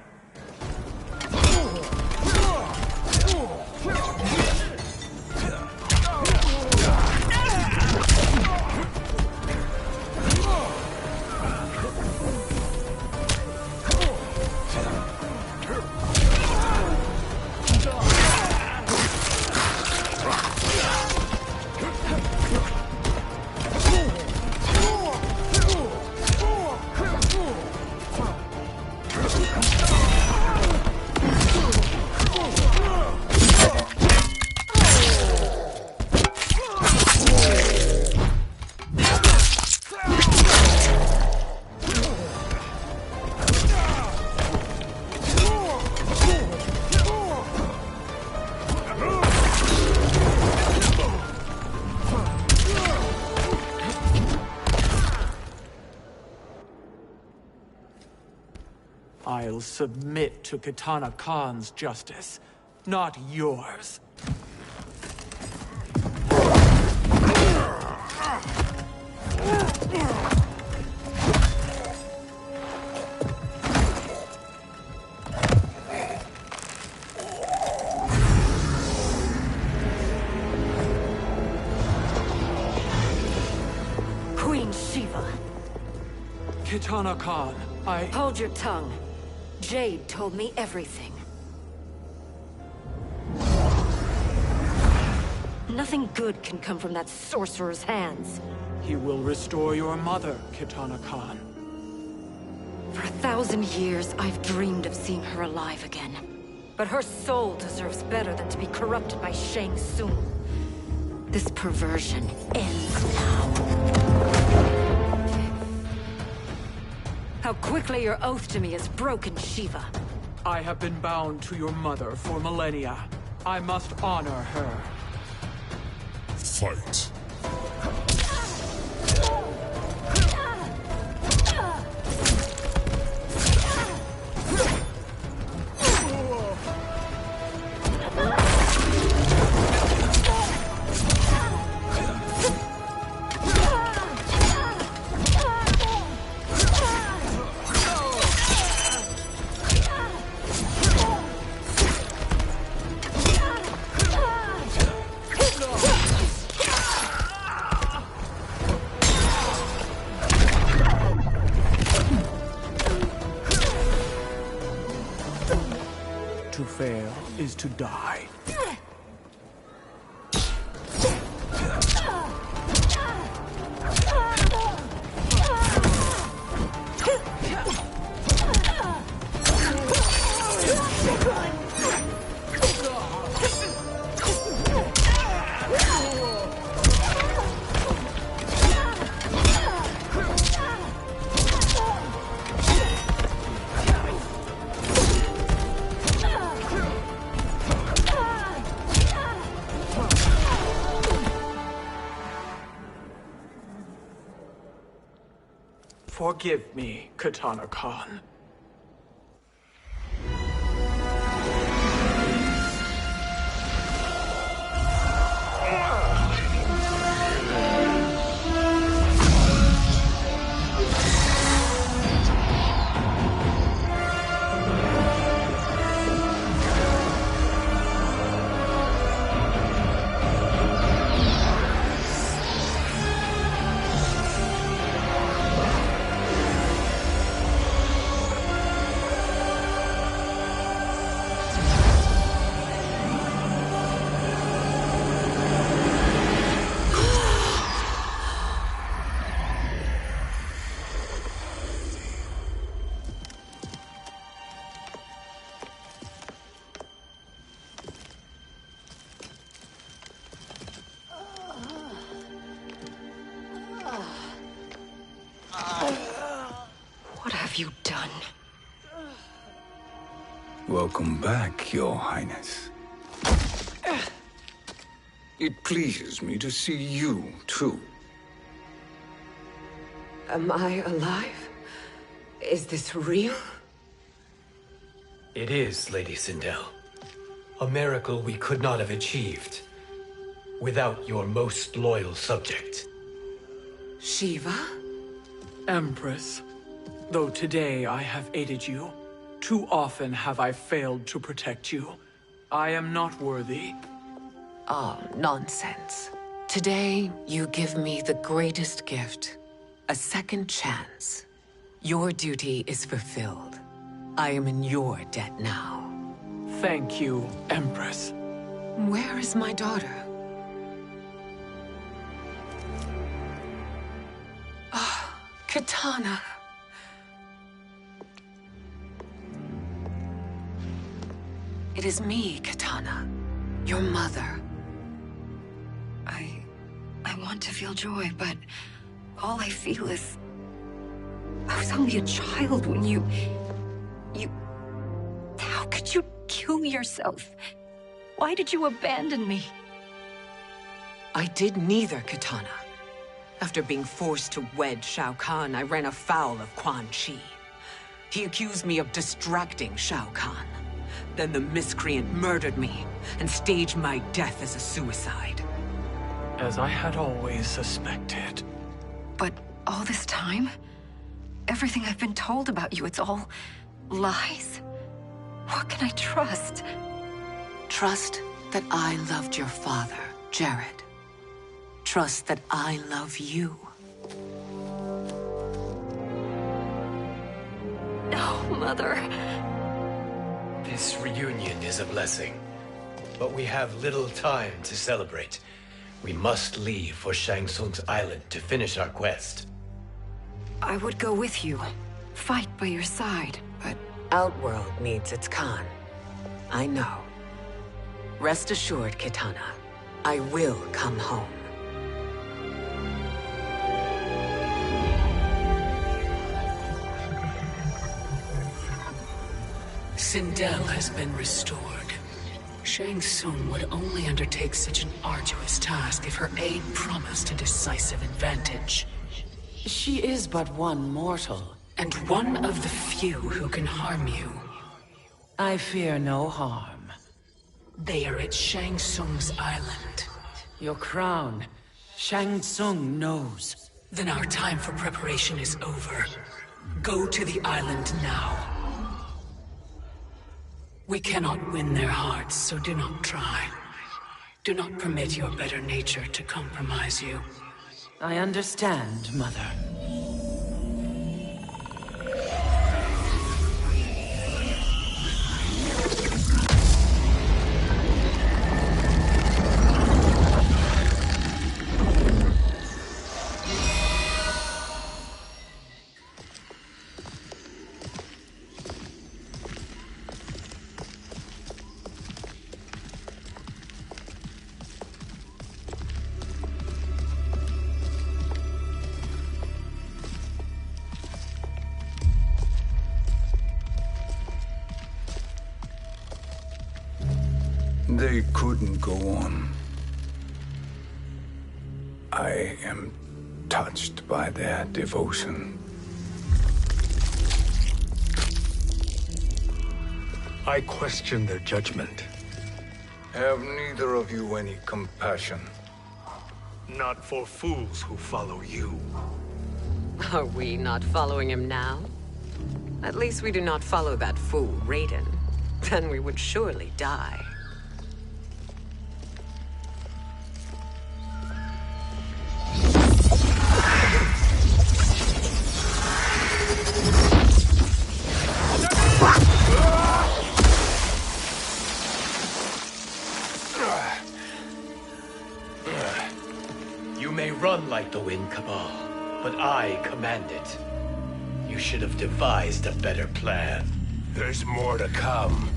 [SPEAKER 11] I'll submit to Kitana Khan's justice, not yours.
[SPEAKER 13] Queen Shiva.
[SPEAKER 11] Kitana Khan,
[SPEAKER 13] Hold your tongue. Jade told me everything. Nothing good can come from that sorcerer's hands.
[SPEAKER 11] He will restore your mother, Kitana Khan.
[SPEAKER 13] For 1,000 years, I've dreamed of seeing her alive again. But her soul deserves better than to be corrupted by Shang Tsung. This perversion ends now. How quickly your oath to me has broken, Shiva.
[SPEAKER 1] I have been bound to your mother for millennia. I must honor her.
[SPEAKER 7] Fight.
[SPEAKER 1] To fail is to die. Forgive me, Katana Khan.
[SPEAKER 13] What have you done?
[SPEAKER 4] Welcome back, Your Highness. It pleases me to see you, too.
[SPEAKER 10] Am I alive? Is this real?
[SPEAKER 3] It is, Lady Sindel. A miracle we could not have achieved without your most loyal subject.
[SPEAKER 10] Shiva?
[SPEAKER 1] Empress, though today I have aided you, too often have I failed to protect you. I am not worthy.
[SPEAKER 10] Oh, nonsense. Today, you give me the greatest gift. A second chance. Your duty is fulfilled. I am in your debt now.
[SPEAKER 1] Thank you, Empress.
[SPEAKER 10] Where is my daughter? Ah, Katana. It is me, Katana. Your mother.
[SPEAKER 13] I want to feel joy, but all I feel is... I was only a child when you... How could you kill yourself? Why did you abandon me?
[SPEAKER 10] I did neither, Katana. After being forced to wed Shao Kahn, I ran afoul of Quan Chi. He accused me of distracting Shao Kahn. Then the miscreant murdered me and staged my death as a suicide.
[SPEAKER 1] As I had always suspected.
[SPEAKER 13] But all this time? Everything I've been told about you, it's all lies? What can I trust?
[SPEAKER 10] Trust that I loved your father, Jared. Trust that I love you.
[SPEAKER 13] No, Mother.
[SPEAKER 3] This reunion is a blessing, but we have little time to celebrate. We must leave for Shang Tsung's island to finish our quest.
[SPEAKER 13] I would go with you, fight by your side, but
[SPEAKER 10] Outworld needs its Khan. I know. Rest assured, Kitana. I will come home.
[SPEAKER 14] Sindel has been restored. Shang Tsung would only undertake such an arduous task if her aid promised a decisive advantage. She is but one mortal, and one of the few who can harm you.
[SPEAKER 15] I fear no harm.
[SPEAKER 14] They are at Shang Tsung's island.
[SPEAKER 15] Your crown. Shang Tsung knows.
[SPEAKER 14] Then our time for preparation is over. Go to the island now. We cannot win their hearts, so do not try. Do not permit your better nature to compromise you.
[SPEAKER 15] I understand, Mother.
[SPEAKER 4] They couldn't go on. I am touched by their devotion.
[SPEAKER 6] I question their judgment.
[SPEAKER 4] Have neither of you any compassion?
[SPEAKER 6] Not for fools who follow you.
[SPEAKER 10] Are we not following him now? At least we do not follow that fool, Raiden. Then we would surely die.
[SPEAKER 3] You may run like the Wind Cabal, but I command it. You should have devised a better plan.
[SPEAKER 9] There's more to come.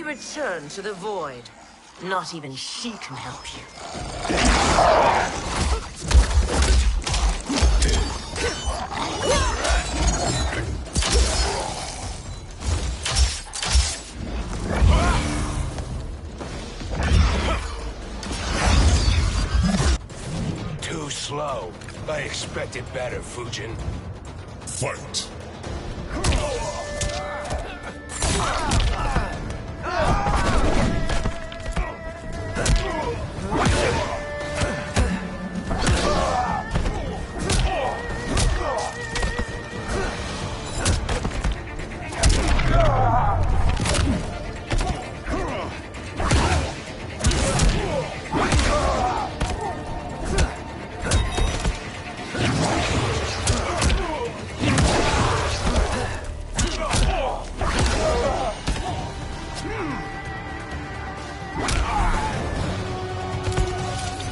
[SPEAKER 8] Return to the void. Not even she can help you.
[SPEAKER 9] Too slow. I expected better, Fujin.
[SPEAKER 7] Fight!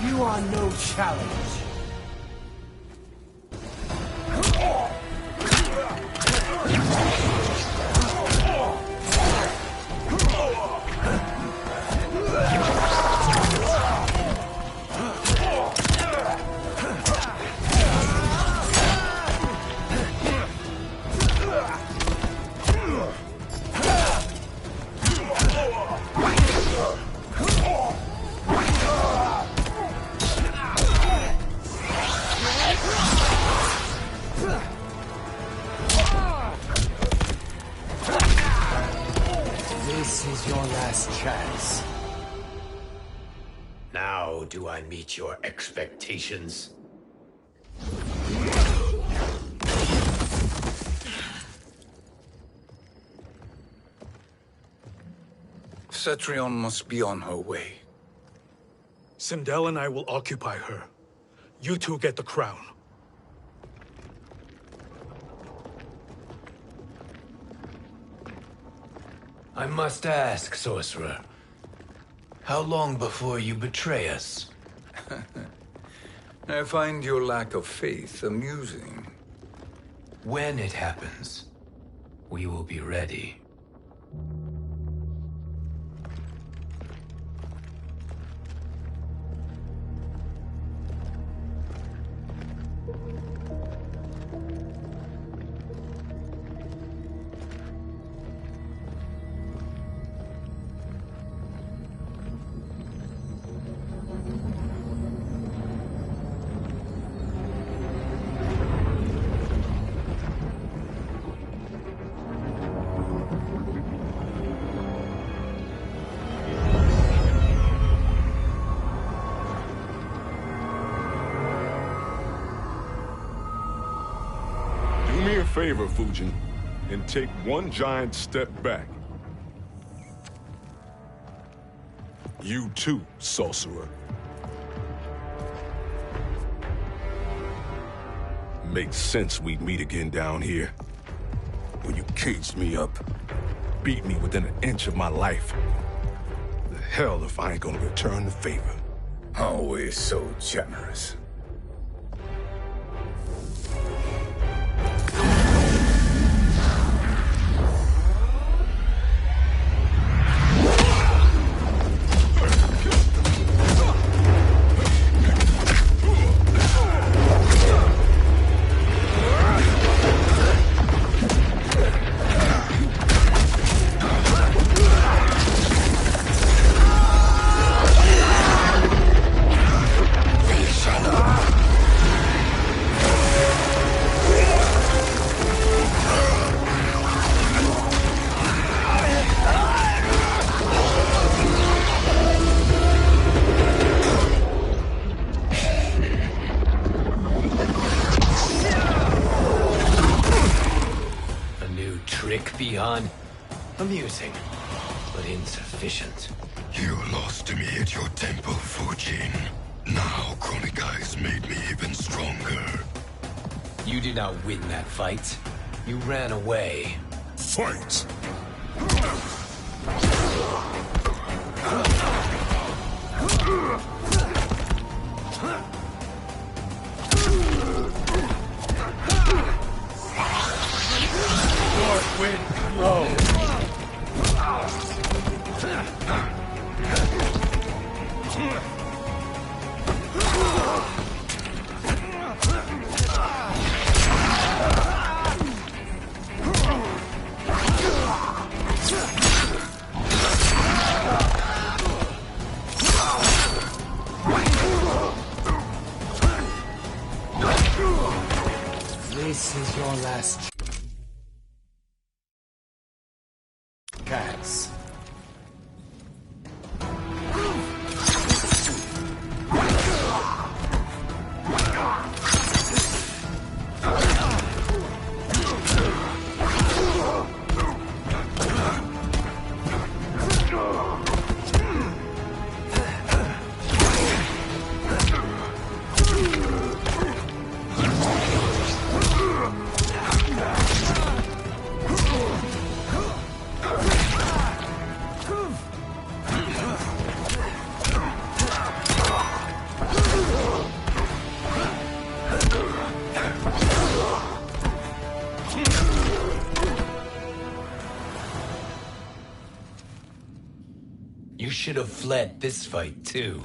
[SPEAKER 9] You are no challenge.
[SPEAKER 3] Now do I meet your expectations?
[SPEAKER 4] Cetrion must be on her way.
[SPEAKER 6] Sindel and I will occupy her. You two get the crown.
[SPEAKER 9] I must ask, sorcerer. How long before you betray us?
[SPEAKER 4] I find your lack of faith amusing.
[SPEAKER 9] When it happens, we will be ready.
[SPEAKER 7] Do me a favor, Fujin, and take one giant step back. You too, sorcerer. Makes sense we'd meet again down here. When you caged me up, beat me within an inch of my life. The hell if I ain't gonna return the favor.
[SPEAKER 4] Always so generous.
[SPEAKER 3] Amusing, but insufficient.
[SPEAKER 16] You lost to me at your temple, Fujin. Now Kronika has made me even stronger.
[SPEAKER 3] You did not win that fight. You ran away.
[SPEAKER 7] Fight!
[SPEAKER 6] North wind, blow.
[SPEAKER 15] This is your last chance.
[SPEAKER 3] You should have fled this fight, too.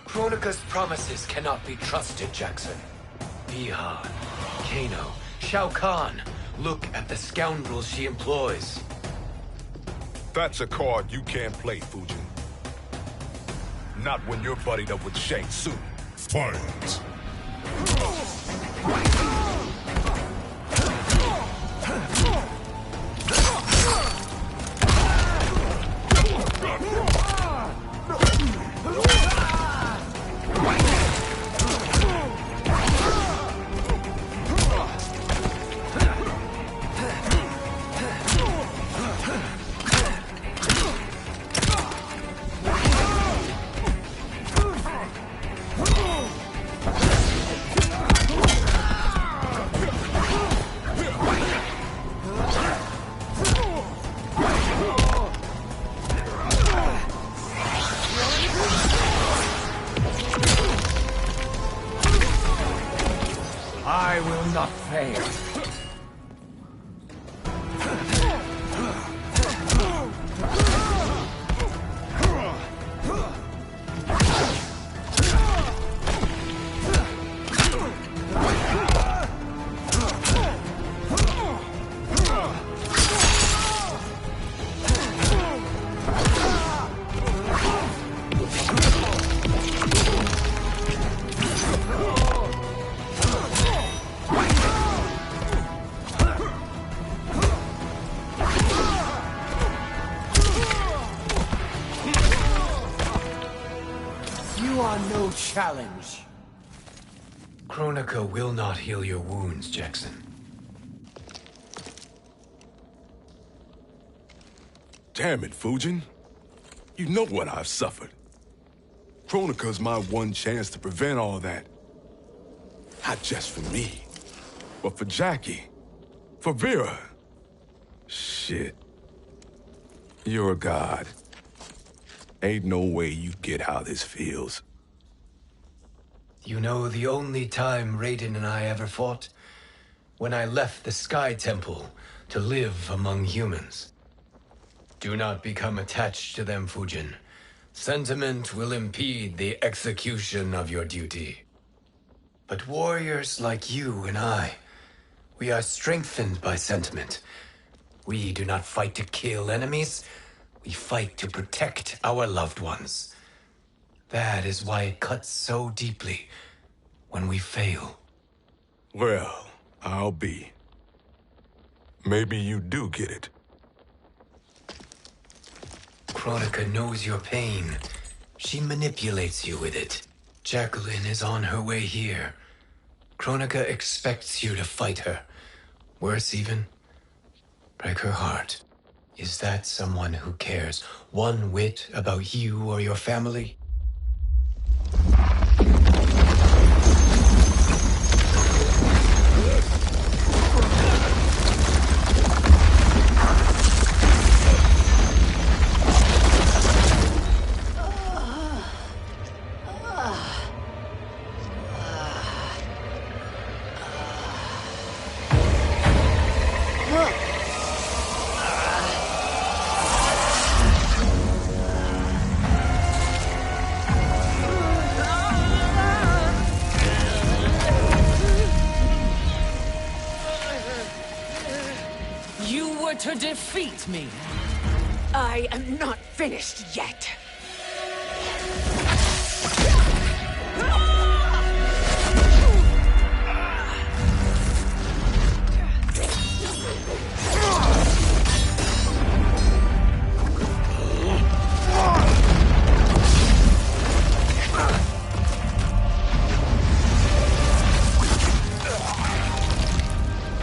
[SPEAKER 3] Kronika's promises cannot be trusted, Jackson. Bihan, Kano, Shao Kahn. Look at the scoundrels she employs.
[SPEAKER 6] That's a card you can't play, Fujin. Not when you're buddied up with Shang Tsung.
[SPEAKER 16] Fight!
[SPEAKER 11] I will not fail. You are no challenge.
[SPEAKER 3] Kronika will not heal your wounds, Jackson.
[SPEAKER 6] Damn it, Fujin. You know what I've suffered. Kronika's my one chance to prevent all that. Not just for me, but for Jackie, for Vera. Shit. You're a god. Ain't no way you get how this feels.
[SPEAKER 3] You know the only time Raiden and I ever fought? When I left the Sky Temple to live among humans. Do not become attached to them, Fujin. Sentiment will impede the execution of your duty. But warriors like you and I, we are strengthened by sentiment. We do not fight to kill enemies. We fight to protect our loved ones. That is why it cuts so deeply when we fail.
[SPEAKER 6] Well, I'll be. Maybe you do get it.
[SPEAKER 3] Kronika knows your pain. She manipulates you with it. Jacqueline is on her way here. Kronika expects you to fight her. Worse even, break her heart. Is that someone who cares one whit about you or your family?
[SPEAKER 15] To defeat me.
[SPEAKER 10] I am not finished yet.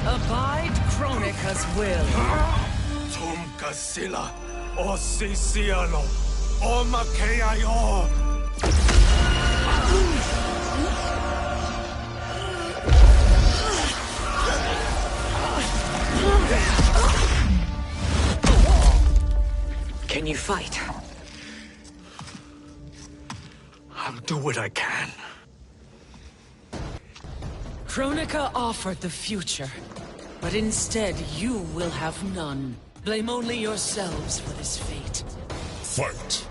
[SPEAKER 15] Abide Kronika's will.
[SPEAKER 6] Sila, o Siciano, o Makeayo.
[SPEAKER 10] Can you fight?
[SPEAKER 6] I'll do what I can.
[SPEAKER 15] Kronika offered the future, but instead you will have none. Blame only yourselves for this fate.
[SPEAKER 5] Fight!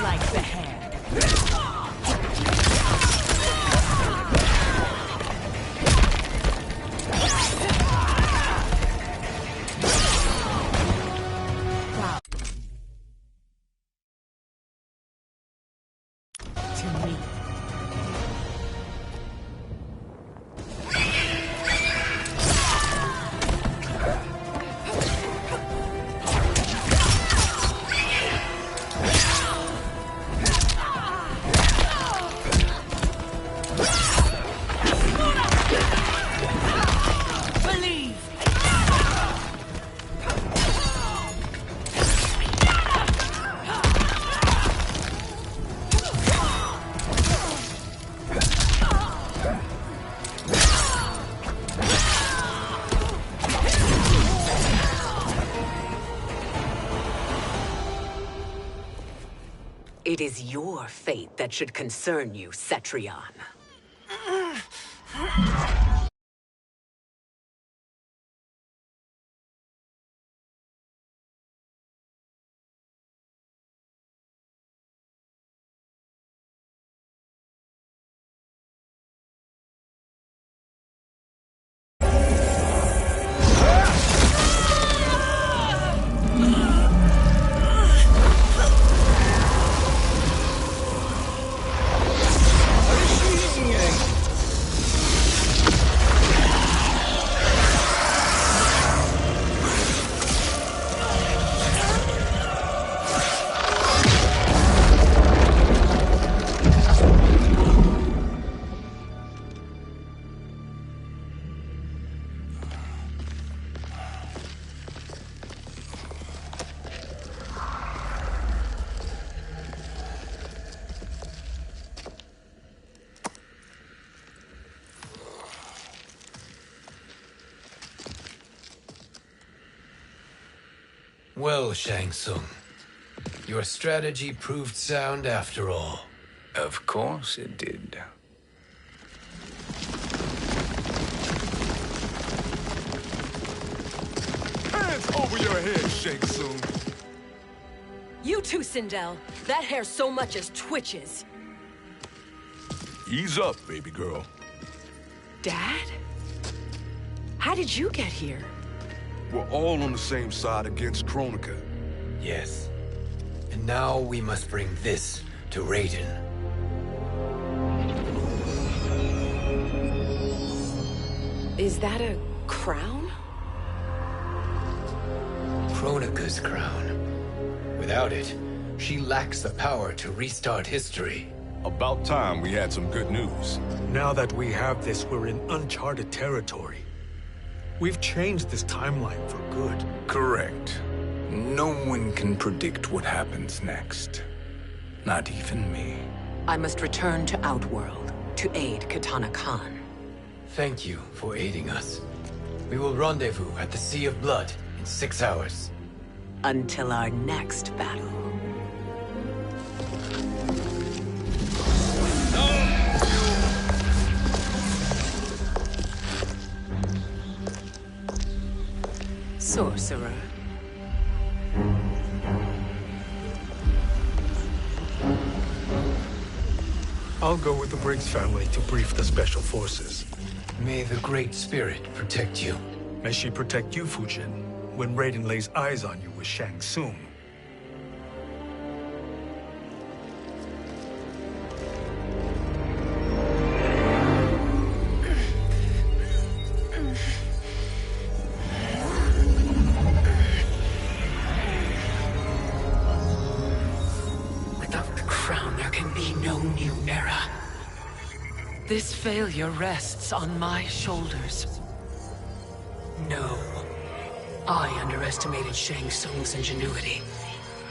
[SPEAKER 15] Like the hair. To me. Believe.
[SPEAKER 10] It is your fate that should concern you, Cetrion.
[SPEAKER 17] Well, Shang Tsung, your strategy proved sound after all.
[SPEAKER 4] Of course it did.
[SPEAKER 6] Hands over your head, Shang Tsung.
[SPEAKER 18] You too, Sindel. That hair so much as twitches.
[SPEAKER 6] Ease up, baby girl.
[SPEAKER 18] Dad? How did you get here?
[SPEAKER 6] We're all on the same side against Kronika.
[SPEAKER 17] Yes. And now we must bring this to Raiden.
[SPEAKER 18] Is that a crown?
[SPEAKER 17] Kronika's crown. Without it, she lacks the power to restart history.
[SPEAKER 6] About time we had some good news.
[SPEAKER 19] Now that we have this, we're in uncharted territory. We've changed this timeline for good.
[SPEAKER 4] Correct. No one can predict what happens next. Not even me.
[SPEAKER 10] I must return to Outworld to aid Katana Khan.
[SPEAKER 17] Thank you for aiding us. We will rendezvous at the Sea of Blood in 6 hours.
[SPEAKER 10] Until our next battle. Sorcerer.
[SPEAKER 19] I'll go with the Briggs family to brief the Special Forces.
[SPEAKER 17] May the Great Spirit protect you.
[SPEAKER 19] May she protect you, Fujin, when Raiden lays eyes on you with Shang Tsung.
[SPEAKER 14] Without the crown, there can be no new era. This failure rests on my shoulders. No. I underestimated Shang Tsung's ingenuity.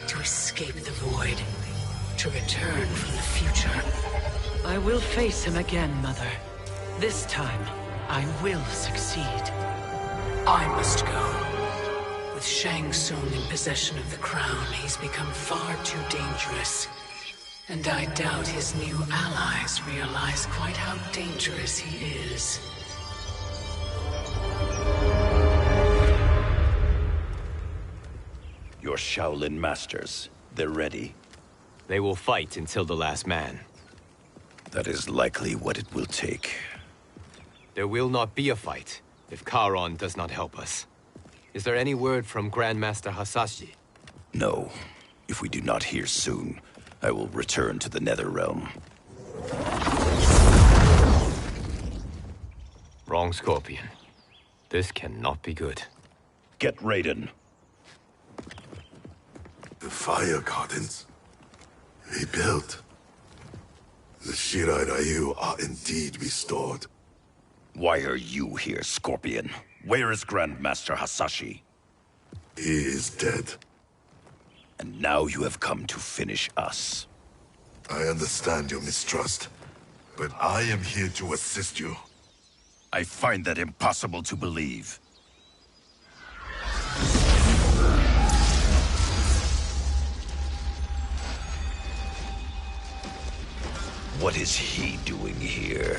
[SPEAKER 14] To escape the void. To return from the future. I will face him again, Mother. This time, I will succeed. I must go. With Shang Tsung in possession of the crown, he's become far too dangerous. And I doubt his new allies realize quite how dangerous he is.
[SPEAKER 20] Your Shaolin masters, they're ready.
[SPEAKER 3] They will fight until the last man.
[SPEAKER 20] That is likely what it will take.
[SPEAKER 3] There will not be a fight if Charon does not help us. Is there any word from Grandmaster Hasashi?
[SPEAKER 20] No. If we do not hear soon, I will return to the Netherrealm.
[SPEAKER 3] Wrong, Scorpion. This cannot be good.
[SPEAKER 20] Get Raiden.
[SPEAKER 7] The Fire Gardens. Rebuilt. The Shirai Ryu are indeed restored.
[SPEAKER 20] Why are you here, Scorpion? Where is Grandmaster Hasashi?
[SPEAKER 7] He is dead.
[SPEAKER 20] And now you have come to finish us.
[SPEAKER 7] I understand your mistrust, but I am here to assist you.
[SPEAKER 20] I find that impossible to believe. What is he doing here?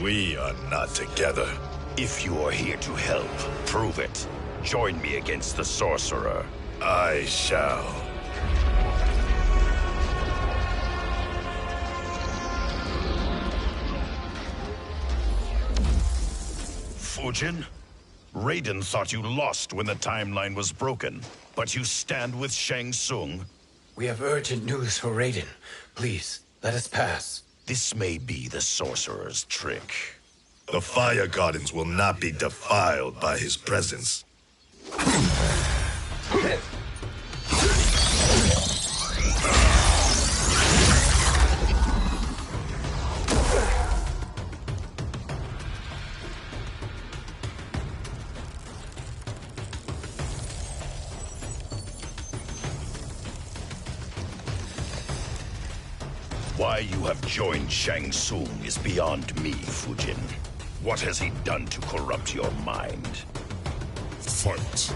[SPEAKER 7] We are not together.
[SPEAKER 20] If you are here to help, prove it. Join me against the sorcerer.
[SPEAKER 7] I shall.
[SPEAKER 20] Fujin? Raiden thought you lost when the timeline was broken, but you stand with Shang Tsung?
[SPEAKER 17] We have urgent news for Raiden. Please, let us pass.
[SPEAKER 20] This may be the sorcerer's trick.
[SPEAKER 7] The Fire Gardens will not be defiled by his presence.
[SPEAKER 20] Why you have joined Shang Tsung is beyond me, Fujin. What has he done to corrupt your mind? Fight!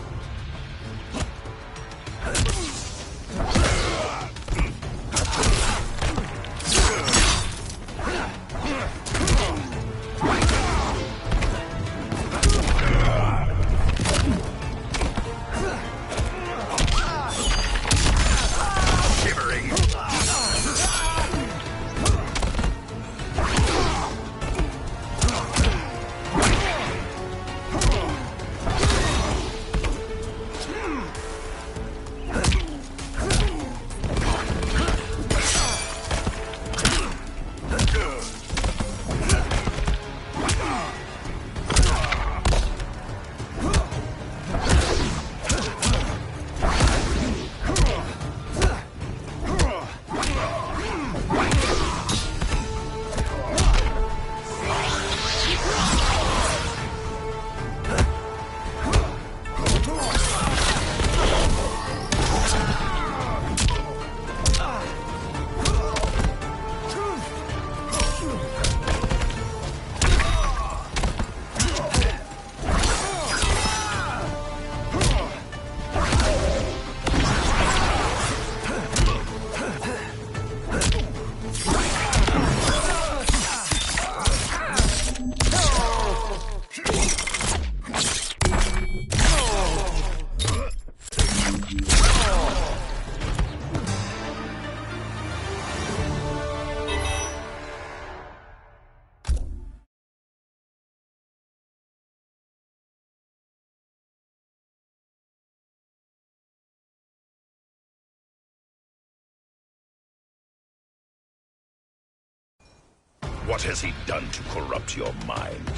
[SPEAKER 20] What has he done to corrupt your mind?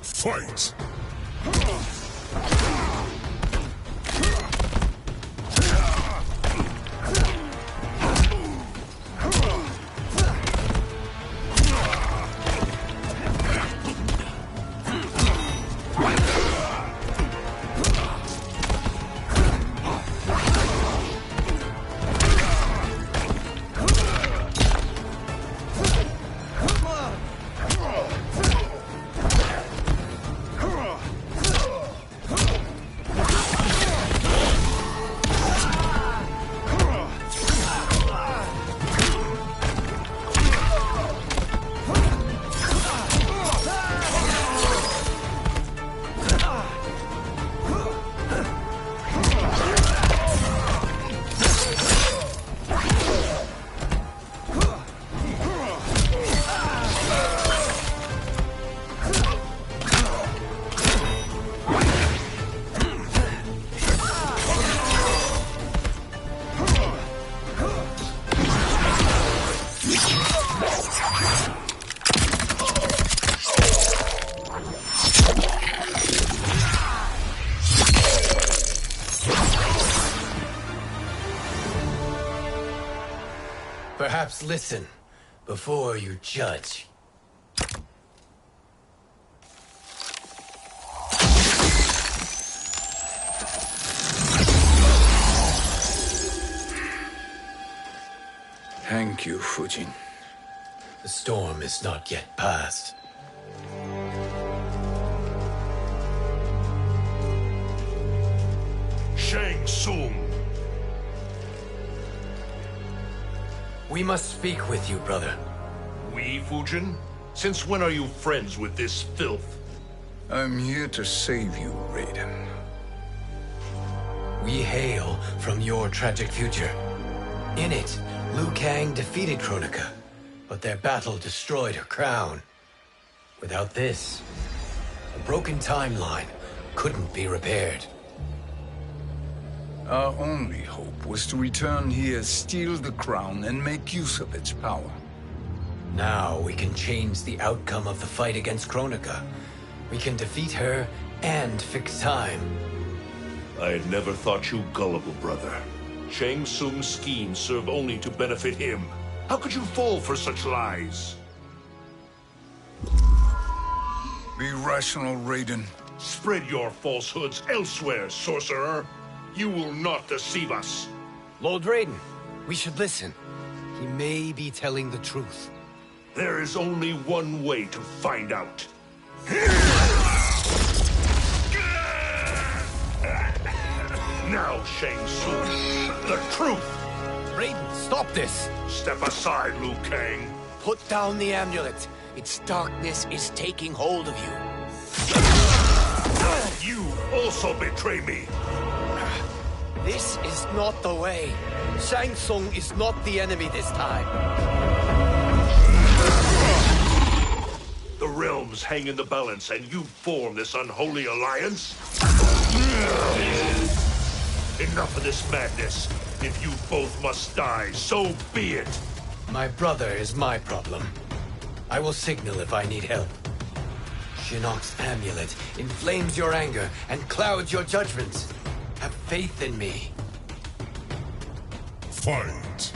[SPEAKER 7] Fight!
[SPEAKER 17] Perhaps listen before you judge.
[SPEAKER 4] Thank you, Fujin.
[SPEAKER 17] The storm is not yet past.
[SPEAKER 5] Shang Tsung!
[SPEAKER 17] We must speak with you, brother.
[SPEAKER 5] We, Fujin? Since when are you friends with this filth?
[SPEAKER 4] I'm here to save you, Raiden.
[SPEAKER 17] We hail from your tragic future. In it, Liu Kang defeated Kronika, but their battle destroyed her crown. Without this, a broken timeline couldn't be repaired.
[SPEAKER 4] Our only hope was to return here, steal the crown, and make use of its power.
[SPEAKER 17] Now we can change the outcome of the fight against Kronika. We can defeat her and fix time.
[SPEAKER 5] I had never thought you gullible, brother. Shang Tsung's schemes serve only to benefit him. How could you fall for such lies?
[SPEAKER 4] Be rational, Raiden.
[SPEAKER 5] Spread your falsehoods elsewhere, sorcerer. You will not deceive us.
[SPEAKER 17] Lord Raiden, we should listen. He may be telling the truth.
[SPEAKER 5] There is only one way to find out. Now, Shang Tsung, the truth!
[SPEAKER 17] Raiden, stop this!
[SPEAKER 5] Step aside, Liu Kang.
[SPEAKER 17] Put down the amulet.
[SPEAKER 9] Its darkness is taking hold of you.
[SPEAKER 5] You also betray me.
[SPEAKER 17] This is not the way. Shang Tsung is not the enemy this time.
[SPEAKER 5] The realms hang in the balance, and you form this unholy alliance? Enough of this madness. If you both must die, so be it.
[SPEAKER 17] My brother is my problem. I will signal if I need help. Shinnok's amulet inflames your anger and clouds your judgments. Have faith in me.
[SPEAKER 16] Fight!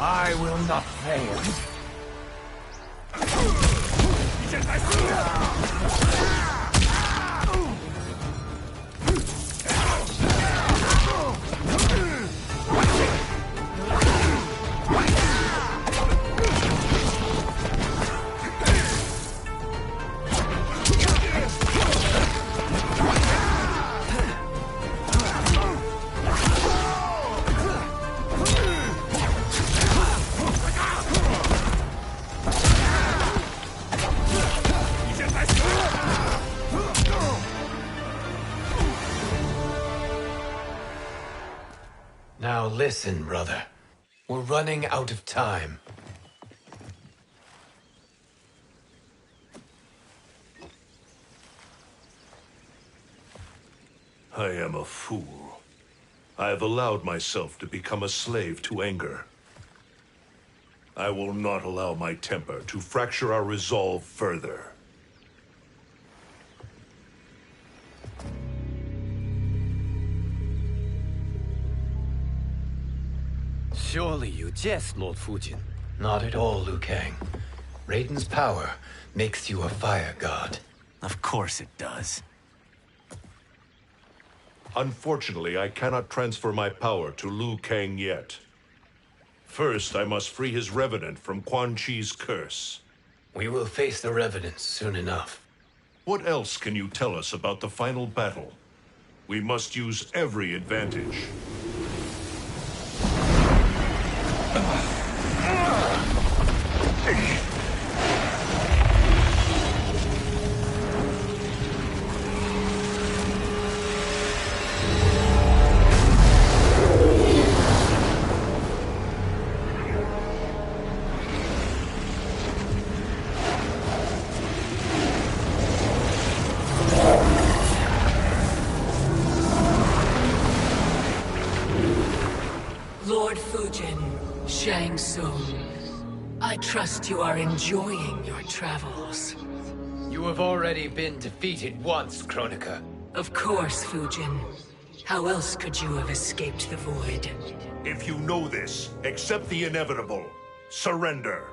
[SPEAKER 17] I will not fail. Now listen, brother. We're running out of time.
[SPEAKER 5] I am a fool. I have allowed myself to become a slave to anger. I will not allow my temper to fracture our resolve further.
[SPEAKER 17] Surely you jest, Lord Fujin. Not at all, Liu Kang. Raiden's power makes you a fire god.
[SPEAKER 9] Of course it does.
[SPEAKER 5] Unfortunately, I cannot transfer my power to Liu Kang yet. First, I must free his revenant from Quan Chi's curse.
[SPEAKER 17] We will face the Revenants soon enough.
[SPEAKER 5] What else can you tell us about the final battle? We must use every advantage.
[SPEAKER 14] Lord Fujin, Shang Tsung, I trust you are enjoying your travels.
[SPEAKER 17] You have already been defeated once, Kronika.
[SPEAKER 14] Of course, Fujin. How else could you have escaped the void?
[SPEAKER 5] If you know this, accept the inevitable. Surrender.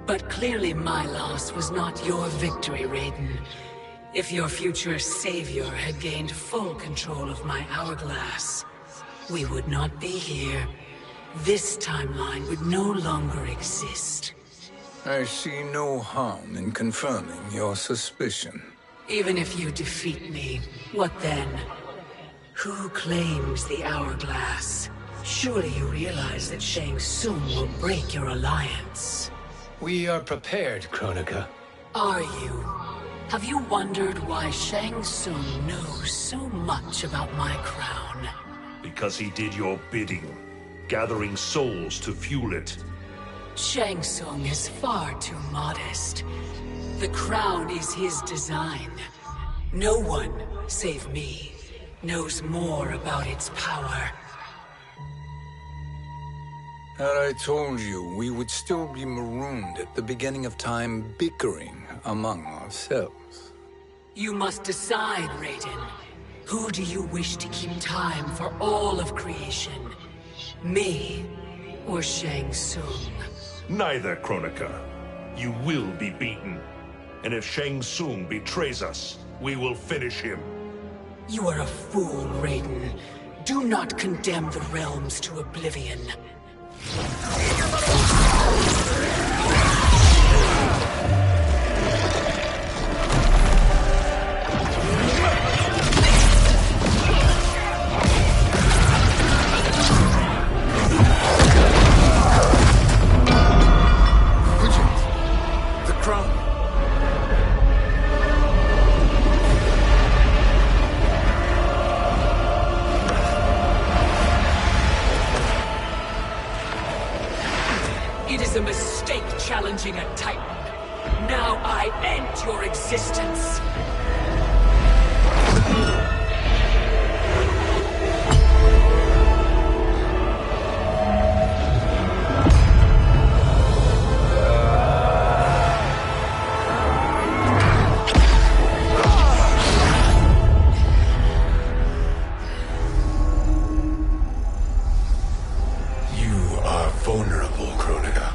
[SPEAKER 14] But clearly my loss was not your victory, Raiden. If your future savior had gained full control of my hourglass, we would not be here. This timeline would no longer exist.
[SPEAKER 4] I see no harm in confirming your suspicion.
[SPEAKER 14] Even if you defeat me, what then? Who claims the hourglass? Surely you realize that Shang Tsung will break your alliance.
[SPEAKER 17] We are prepared, Kronika.
[SPEAKER 14] Are you? Have you wondered why Shang Tsung knows so much about my crown?
[SPEAKER 5] Because he did your bidding, gathering souls to fuel it.
[SPEAKER 14] Shang Tsung is far too modest. The crown is his design. No one, save me, knows more about its power.
[SPEAKER 4] Had I told you, we would still be marooned at the beginning of time, bickering among ourselves.
[SPEAKER 14] You must decide, Raiden. Who do you wish to keep time for all of creation? Me or Shang Tsung?
[SPEAKER 5] Neither, Kronika. You will be beaten. And if Shang Tsung betrays us, we will finish him.
[SPEAKER 14] You are a fool, Raiden. Do not condemn the realms to oblivion. It is a mistake challenging a Titan. Now I end your existence.
[SPEAKER 16] You are vulnerable, Kronika.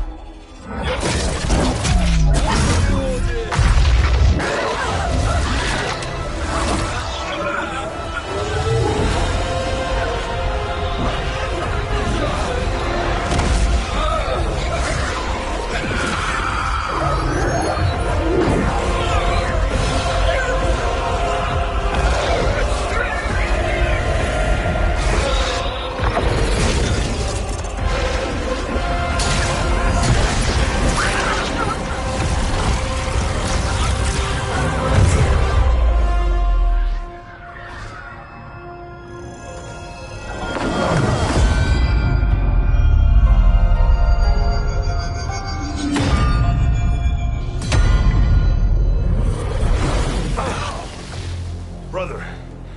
[SPEAKER 5] Brother,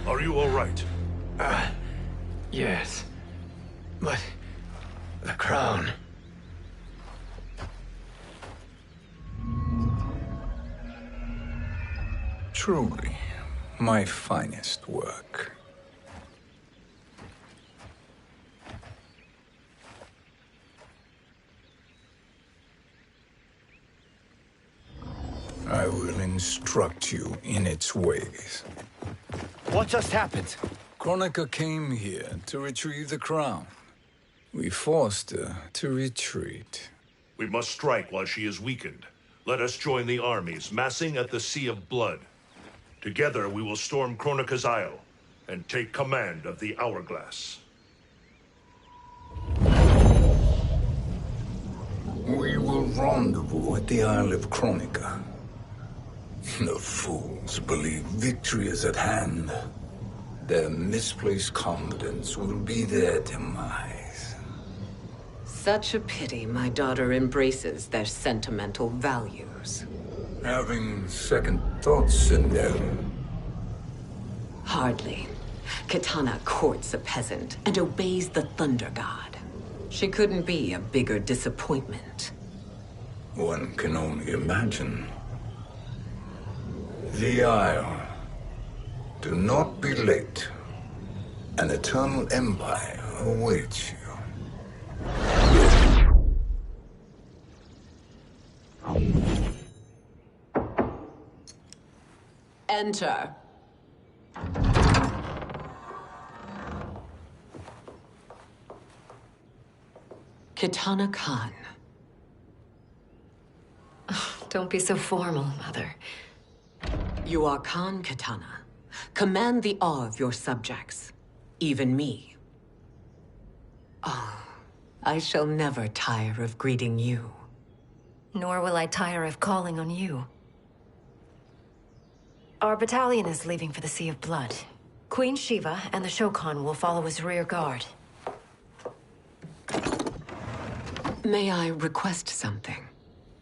[SPEAKER 5] are you all right?
[SPEAKER 17] Yes. But... the crown...
[SPEAKER 4] Truly, my finest work. I will instruct you in its ways.
[SPEAKER 17] What just happened?
[SPEAKER 4] Kronika came here to retrieve the crown. We forced her to retreat.
[SPEAKER 5] We must strike while she is weakened. Let us join the armies, massing at the Sea of Blood. Together we will storm Kronika's Isle, and take command of the Hourglass.
[SPEAKER 4] We will rendezvous at the Isle of Kronika. The fools believe victory is at hand. Their misplaced confidence will be their demise.
[SPEAKER 10] Such a pity my daughter embraces their sentimental values.
[SPEAKER 4] Having second thoughts, Sindel?
[SPEAKER 10] Hardly. Kitana courts a peasant and obeys the Thunder God. She couldn't be a bigger disappointment.
[SPEAKER 4] One can only imagine. The Isle. Do not be late. An eternal empire awaits you.
[SPEAKER 10] Enter. Kitana Khan.
[SPEAKER 13] Don't be so formal, Mother.
[SPEAKER 10] You are Khan Kitana. Command the awe of your subjects. Even me. Oh, I shall never tire of greeting you.
[SPEAKER 13] Nor will I tire of calling on you. Our battalion is leaving for the Sea of Blood. Queen Shiva and the Shokan will follow as rear guard.
[SPEAKER 10] May I request something?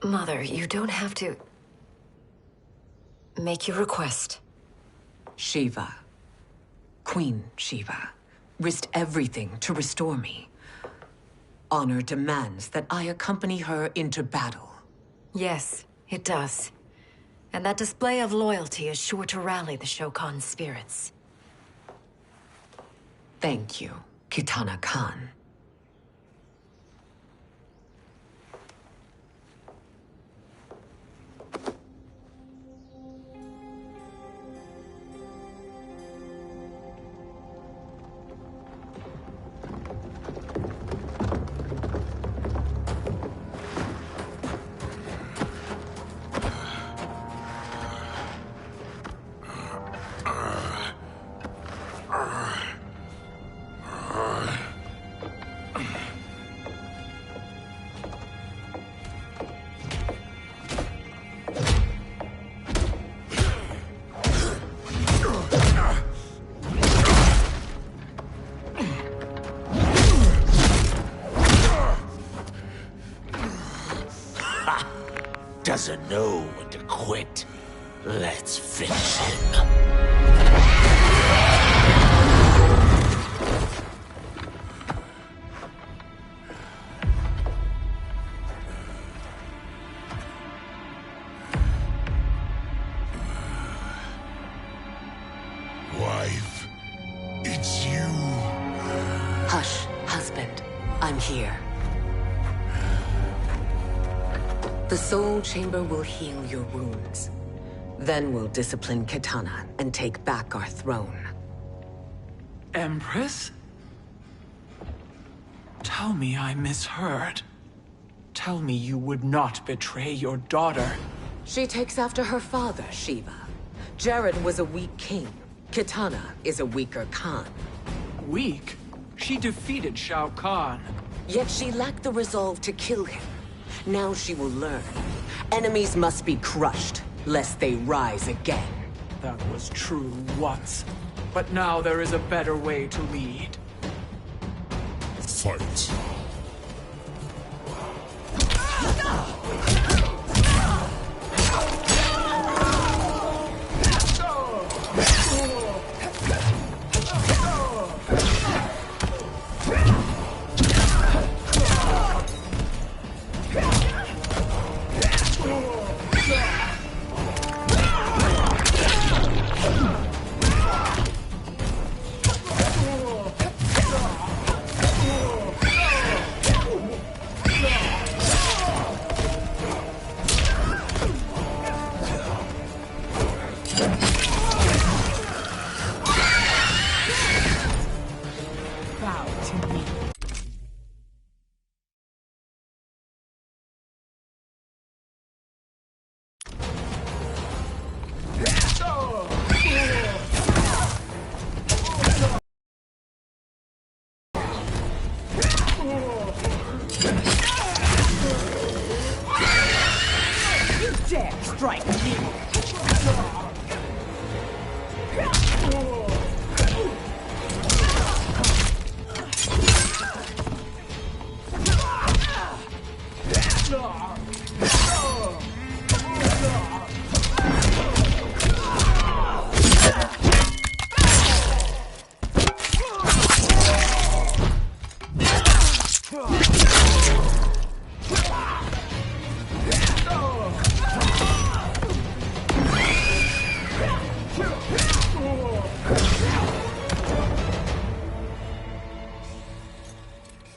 [SPEAKER 13] Mother, you don't have to... Make your request.
[SPEAKER 10] Shiva. Queen Shiva. Risked everything to restore me. Honor demands that I accompany her into battle.
[SPEAKER 13] Yes, it does. And that display of loyalty is sure to rally the Shokan's spirits.
[SPEAKER 10] Thank you, Kitana Khan.
[SPEAKER 9] Doesn't know when to quit. Let's finish him.
[SPEAKER 7] Wife, it's you.
[SPEAKER 10] Hush, husband. I'm here. The Soul Chamber will heal your wounds. Then we'll discipline Kitana and take back our throne.
[SPEAKER 1] Empress? Tell me I misheard. Tell me you would not betray your daughter.
[SPEAKER 10] She takes after her father, Shiva. Jared was a weak king. Kitana is a weaker Khan.
[SPEAKER 1] Weak? She defeated Shao Kahn.
[SPEAKER 10] Yet she lacked the resolve to kill him. Now she will learn. Enemies must be crushed, lest they rise again.
[SPEAKER 1] That was true once. But now there is a better way to lead.
[SPEAKER 7] Fight.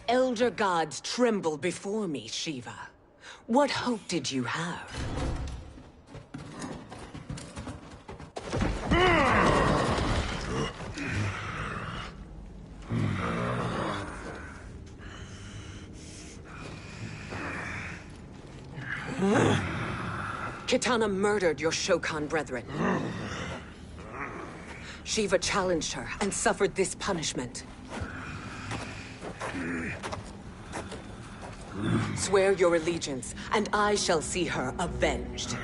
[SPEAKER 10] Elder gods tremble before me, Shiva. What hope did you have? Kitana murdered your Shokan brethren. Shiva challenged her and suffered this punishment. Swear your allegiance, and I shall see her avenged.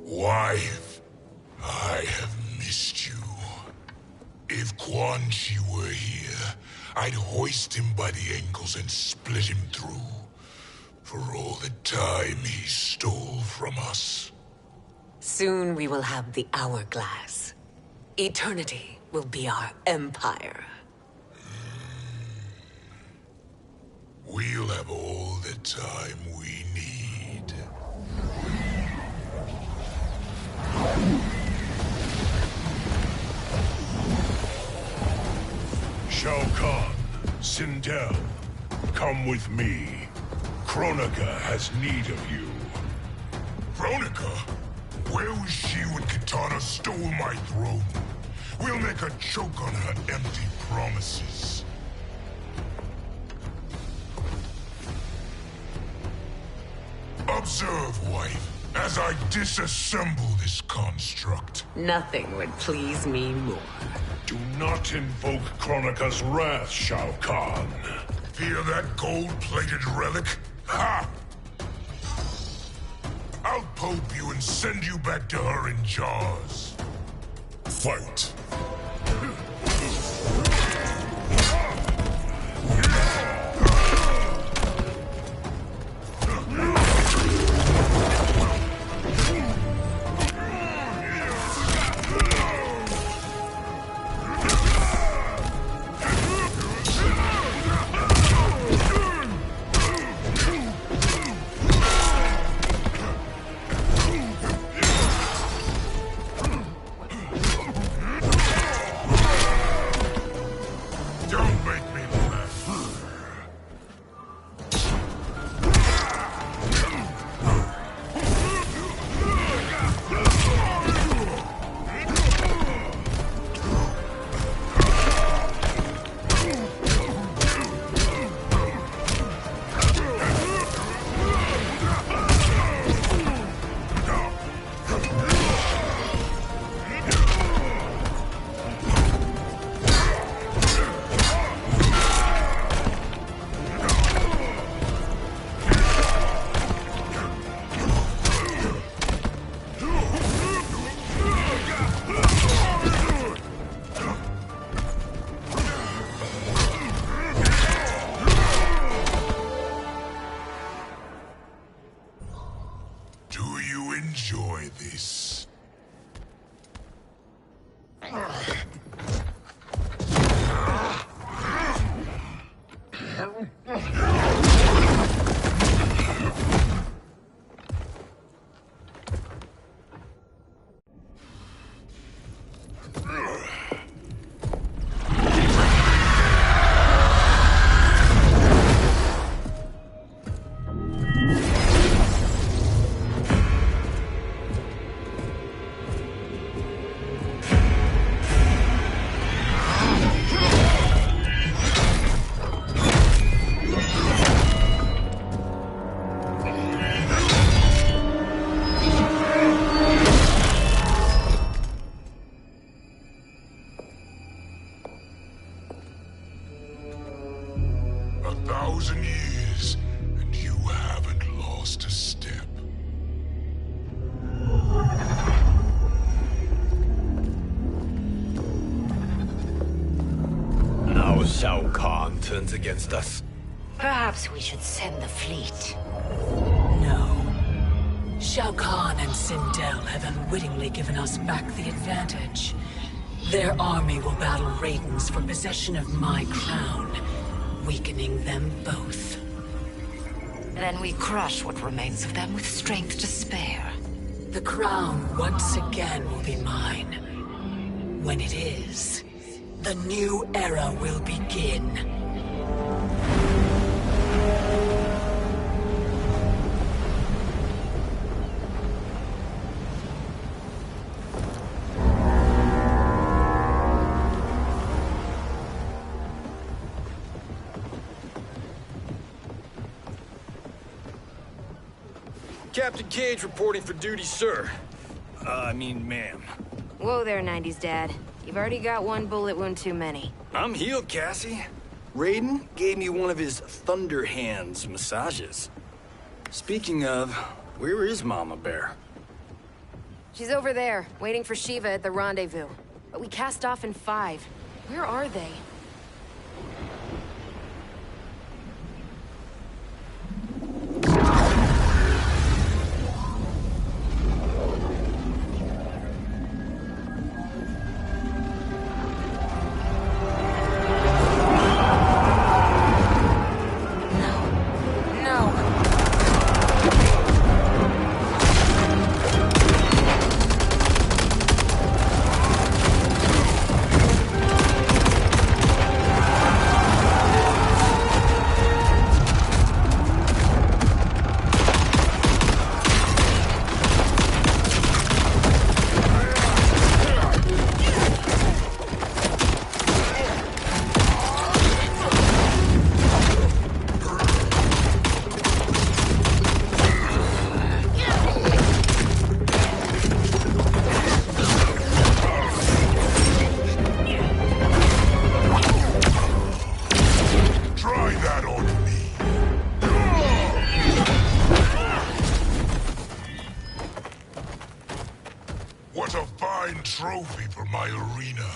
[SPEAKER 7] Wife, I have missed you. If Quan Chi were here, I'd hoist him by the ankles and split him through. For all the time he stole from us.
[SPEAKER 10] Soon we will have the hourglass. Eternity will be our empire.
[SPEAKER 7] We'll have all the time we need.
[SPEAKER 5] Shao Kahn, Sindel, come with me. Kronika has need of you.
[SPEAKER 7] Kronika? Where was she when Kitana stole my throne? We'll make her choke on her empty promises. Observe, wife, as I disassemble this construct.
[SPEAKER 10] Nothing would please me more.
[SPEAKER 5] Do not invoke Kronika's wrath, Shao Kahn.
[SPEAKER 7] Fear that gold-plated relic? Ha! I'll pope you and send you back to her in jars. Fight. Enjoy this.
[SPEAKER 17] turns against us.
[SPEAKER 15] Perhaps we should send the fleet.
[SPEAKER 14] No. Shao Kahn and Sindel have unwittingly given us back the advantage. Their army will battle Raidens for possession of my crown, weakening them both.
[SPEAKER 15] Then we crush what remains of them with strength to spare.
[SPEAKER 14] The crown once again will be mine. When it is, the new era will begin.
[SPEAKER 21] Captain Cage reporting for duty, sir. Ma'am.
[SPEAKER 22] Whoa there, 90s dad. You've already got one bullet wound too many.
[SPEAKER 21] I'm healed, Cassie. Raiden gave me one of his Thunder Hands massages. Speaking of, where is Mama Bear?
[SPEAKER 22] She's over there, waiting for Shiva at the rendezvous. But we cast off in 5. Where are they?
[SPEAKER 7] What a fine trophy for my arena.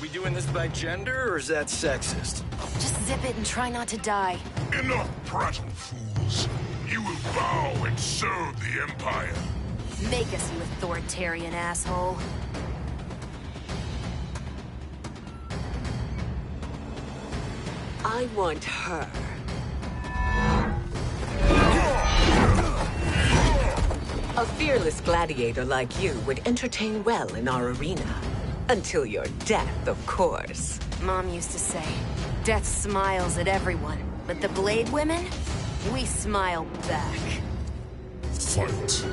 [SPEAKER 21] We doing this by gender, or is that sexist?
[SPEAKER 22] Just zip it and try not to die.
[SPEAKER 7] Enough prattle, fools. You will bow and serve the Empire.
[SPEAKER 22] Make us, you authoritarian asshole.
[SPEAKER 15] I want her. A fearless gladiator like you would entertain well in our arena. Until your death, of course.
[SPEAKER 22] Mom used to say, death smiles at everyone, but the Blade women, we smile back.
[SPEAKER 7] Fight.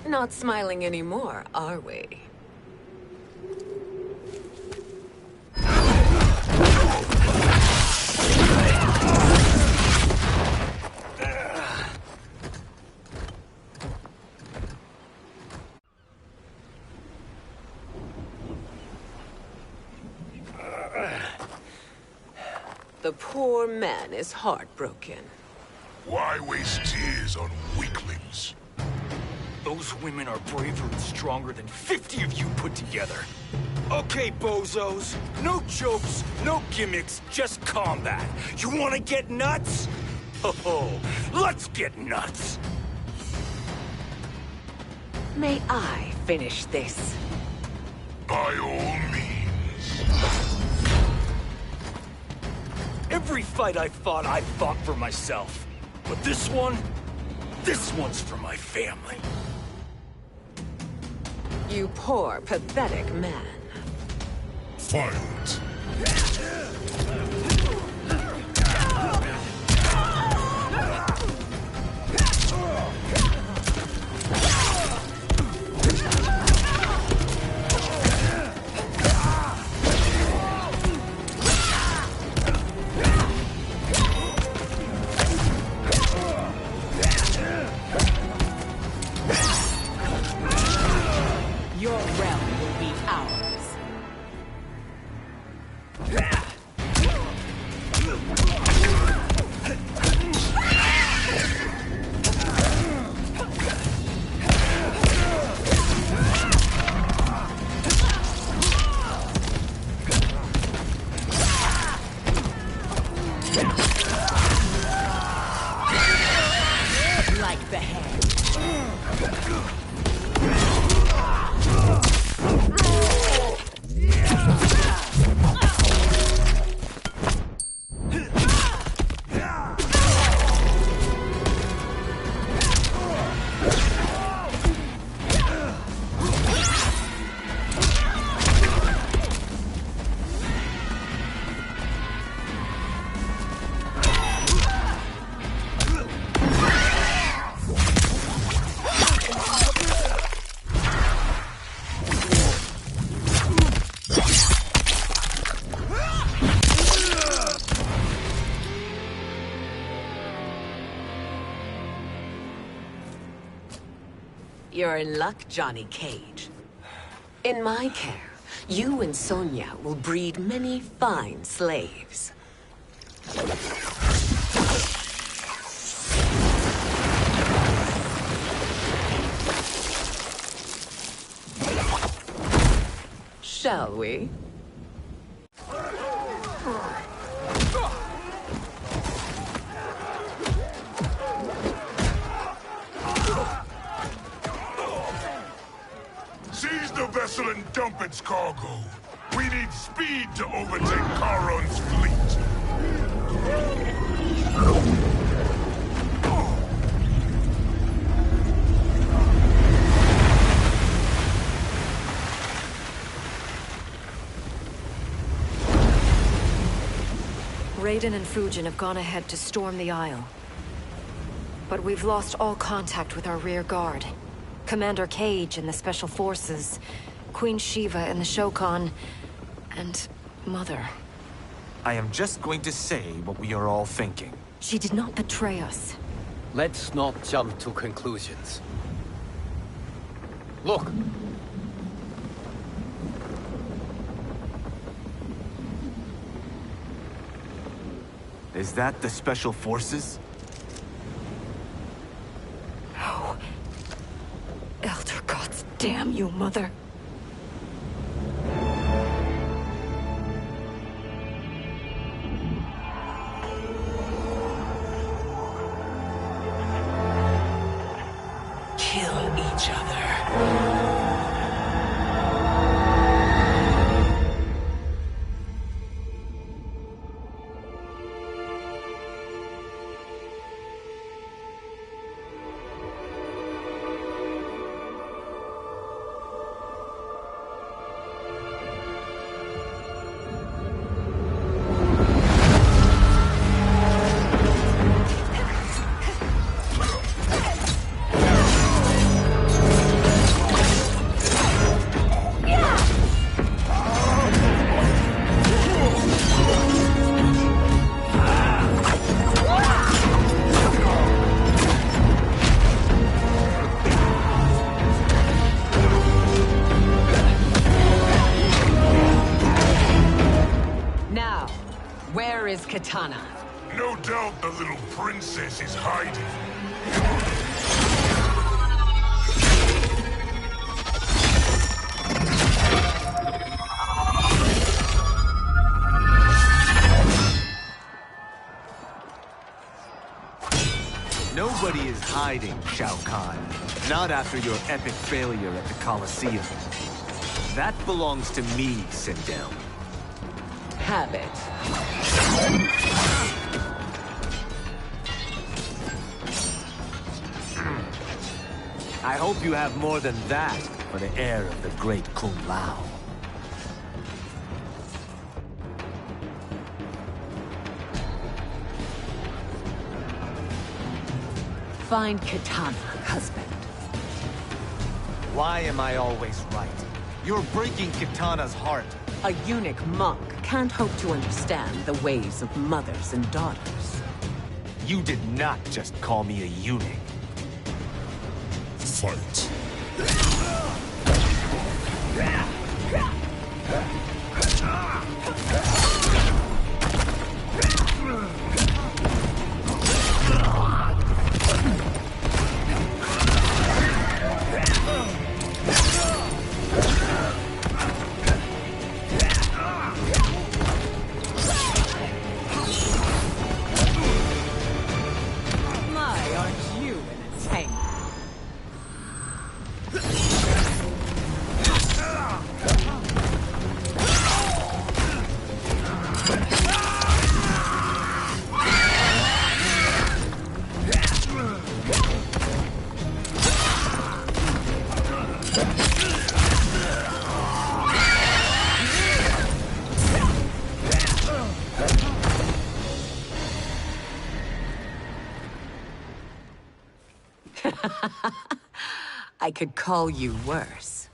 [SPEAKER 15] Not smiling anymore, are we? The poor man is heartbroken.
[SPEAKER 7] Why waste tears on weaklings?
[SPEAKER 21] Those women are braver and stronger than 50 of you put together. Okay, bozos. No jokes, no gimmicks, just combat. You wanna get nuts? Oh, let's get nuts!
[SPEAKER 15] May I finish this?
[SPEAKER 7] By all means.
[SPEAKER 21] Every fight I fought for myself. But this one's for my family.
[SPEAKER 15] You poor, pathetic man.
[SPEAKER 7] Fight.
[SPEAKER 15] Your realm will be ours. Like the hand. You're in luck, Johnny Cage. In my care, you and Sonia will breed many fine slaves. Shall we?
[SPEAKER 7] Seize the vessel and dump its cargo. We need speed to overtake Charon's fleet.
[SPEAKER 13] Raiden and Fujin have gone ahead to storm the Isle. But we've lost all contact with our rear guard. Commander Cage and the Special Forces, Queen Shiva and the Shokan, and Mother.
[SPEAKER 2] I am just going to say what we are all thinking.
[SPEAKER 13] She did not betray us.
[SPEAKER 3] Let's not jump to conclusions. Look!
[SPEAKER 2] Is that the Special Forces?
[SPEAKER 13] No. Elder gods damn you, Mother.
[SPEAKER 14] Kill each other.
[SPEAKER 15] Kitana.
[SPEAKER 7] No doubt the little princess is hiding.
[SPEAKER 2] Nobody is hiding, Shao Kahn. Not after your epic failure at the Colosseum. That belongs to me, Sindel.
[SPEAKER 15] Have it.
[SPEAKER 2] I hope you have more than that for the heir of the great Kung Lao.
[SPEAKER 15] Find Kitana, husband.
[SPEAKER 2] Why am I always right? You're breaking Kitana's heart.
[SPEAKER 15] A eunuch monk can't hope to understand the ways of mothers and daughters.
[SPEAKER 2] You did not just call me a eunuch.
[SPEAKER 7] Fight.
[SPEAKER 15] My, aren't you in a tank? I could call you worse.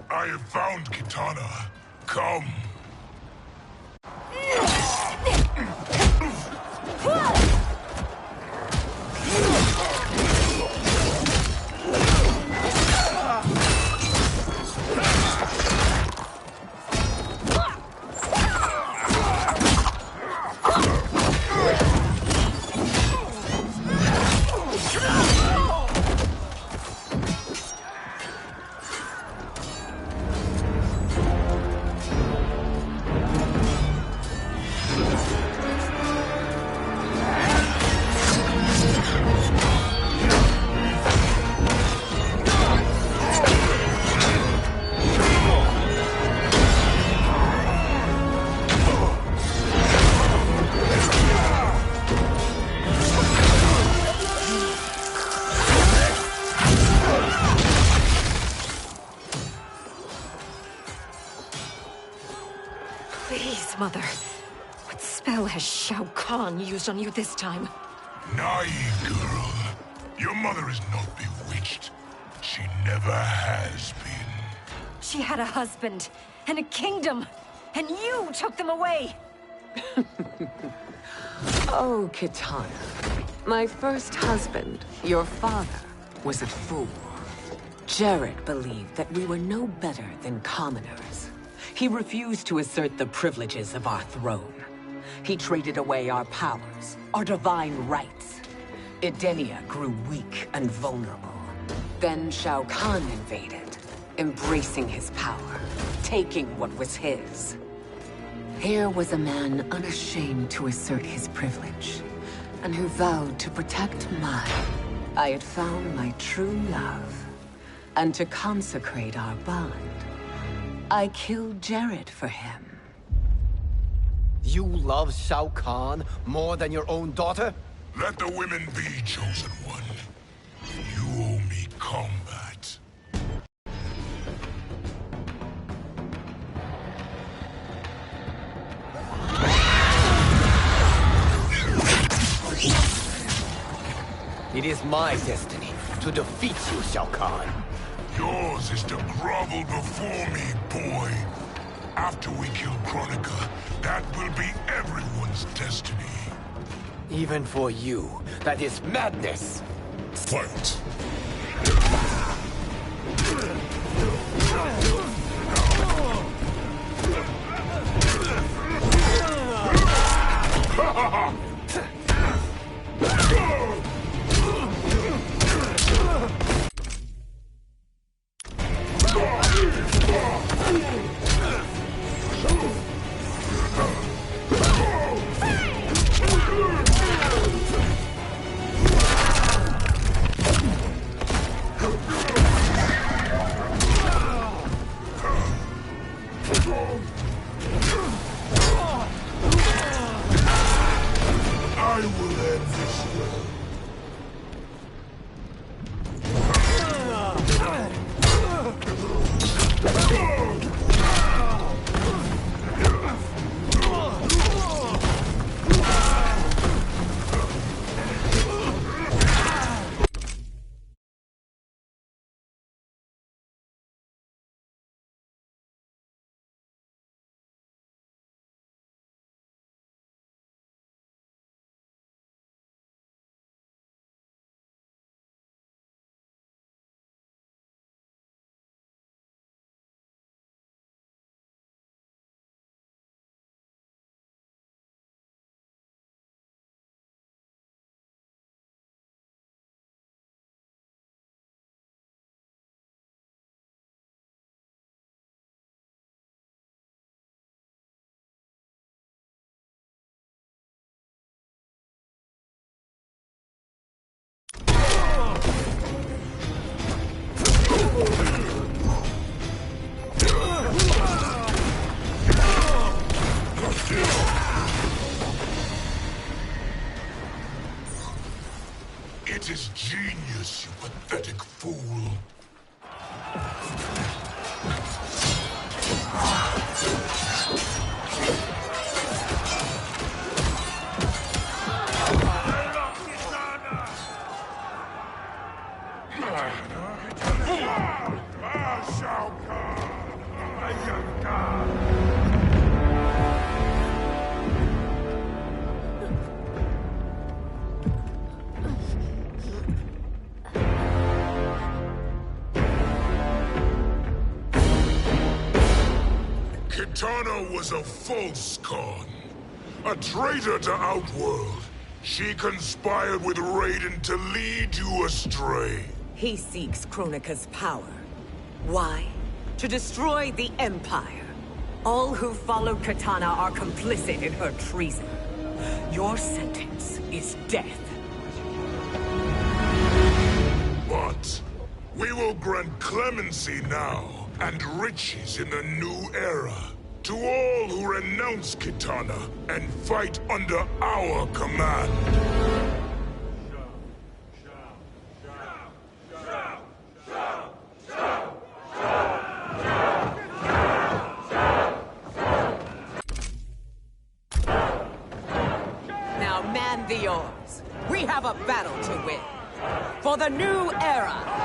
[SPEAKER 7] I have found Kitana. Come.
[SPEAKER 13] Please, Mother. What spell has Shao Kahn used on you this time?
[SPEAKER 7] Naive girl. Your mother is not bewitched. She never has been.
[SPEAKER 13] She had a husband and a kingdom, and you took them away!
[SPEAKER 15] Oh, Kitana. My first husband, your father, was a fool. Jared believed that we were no better than commoners. He refused to assert the privileges of our throne. He traded away our powers, our divine rights. Edenia grew weak and vulnerable. Then Shao Kahn invaded, embracing his power, taking what was his. Here was a man unashamed to assert his privilege, and who vowed to protect mine. I had found my true love, and to consecrate our bond, I killed Jared for him.
[SPEAKER 17] You love Shao Kahn more than your own daughter?
[SPEAKER 7] Let the women be, Chosen One. You owe me combat.
[SPEAKER 17] It is my destiny to defeat you, Shao Kahn.
[SPEAKER 7] Yours is to grovel before me, boy. After we kill Kronika, that will be everyone's destiny.
[SPEAKER 17] Even for you, that is madness.
[SPEAKER 7] Fight! I will end this well. It is genius, you pathetic fool. Shao Kahn! Kitana was a false Khan, a traitor to Outworld. She conspired with Raiden to lead you astray.
[SPEAKER 15] He seeks Kronika's power. Why? To destroy the Empire. All who followed Kitana are complicit in her treason. Your sentence is death.
[SPEAKER 7] But we will grant clemency now and riches in the new era to all who renounce Kitana and fight under our command.
[SPEAKER 15] Now man the oars. We have a battle to win. For the new era.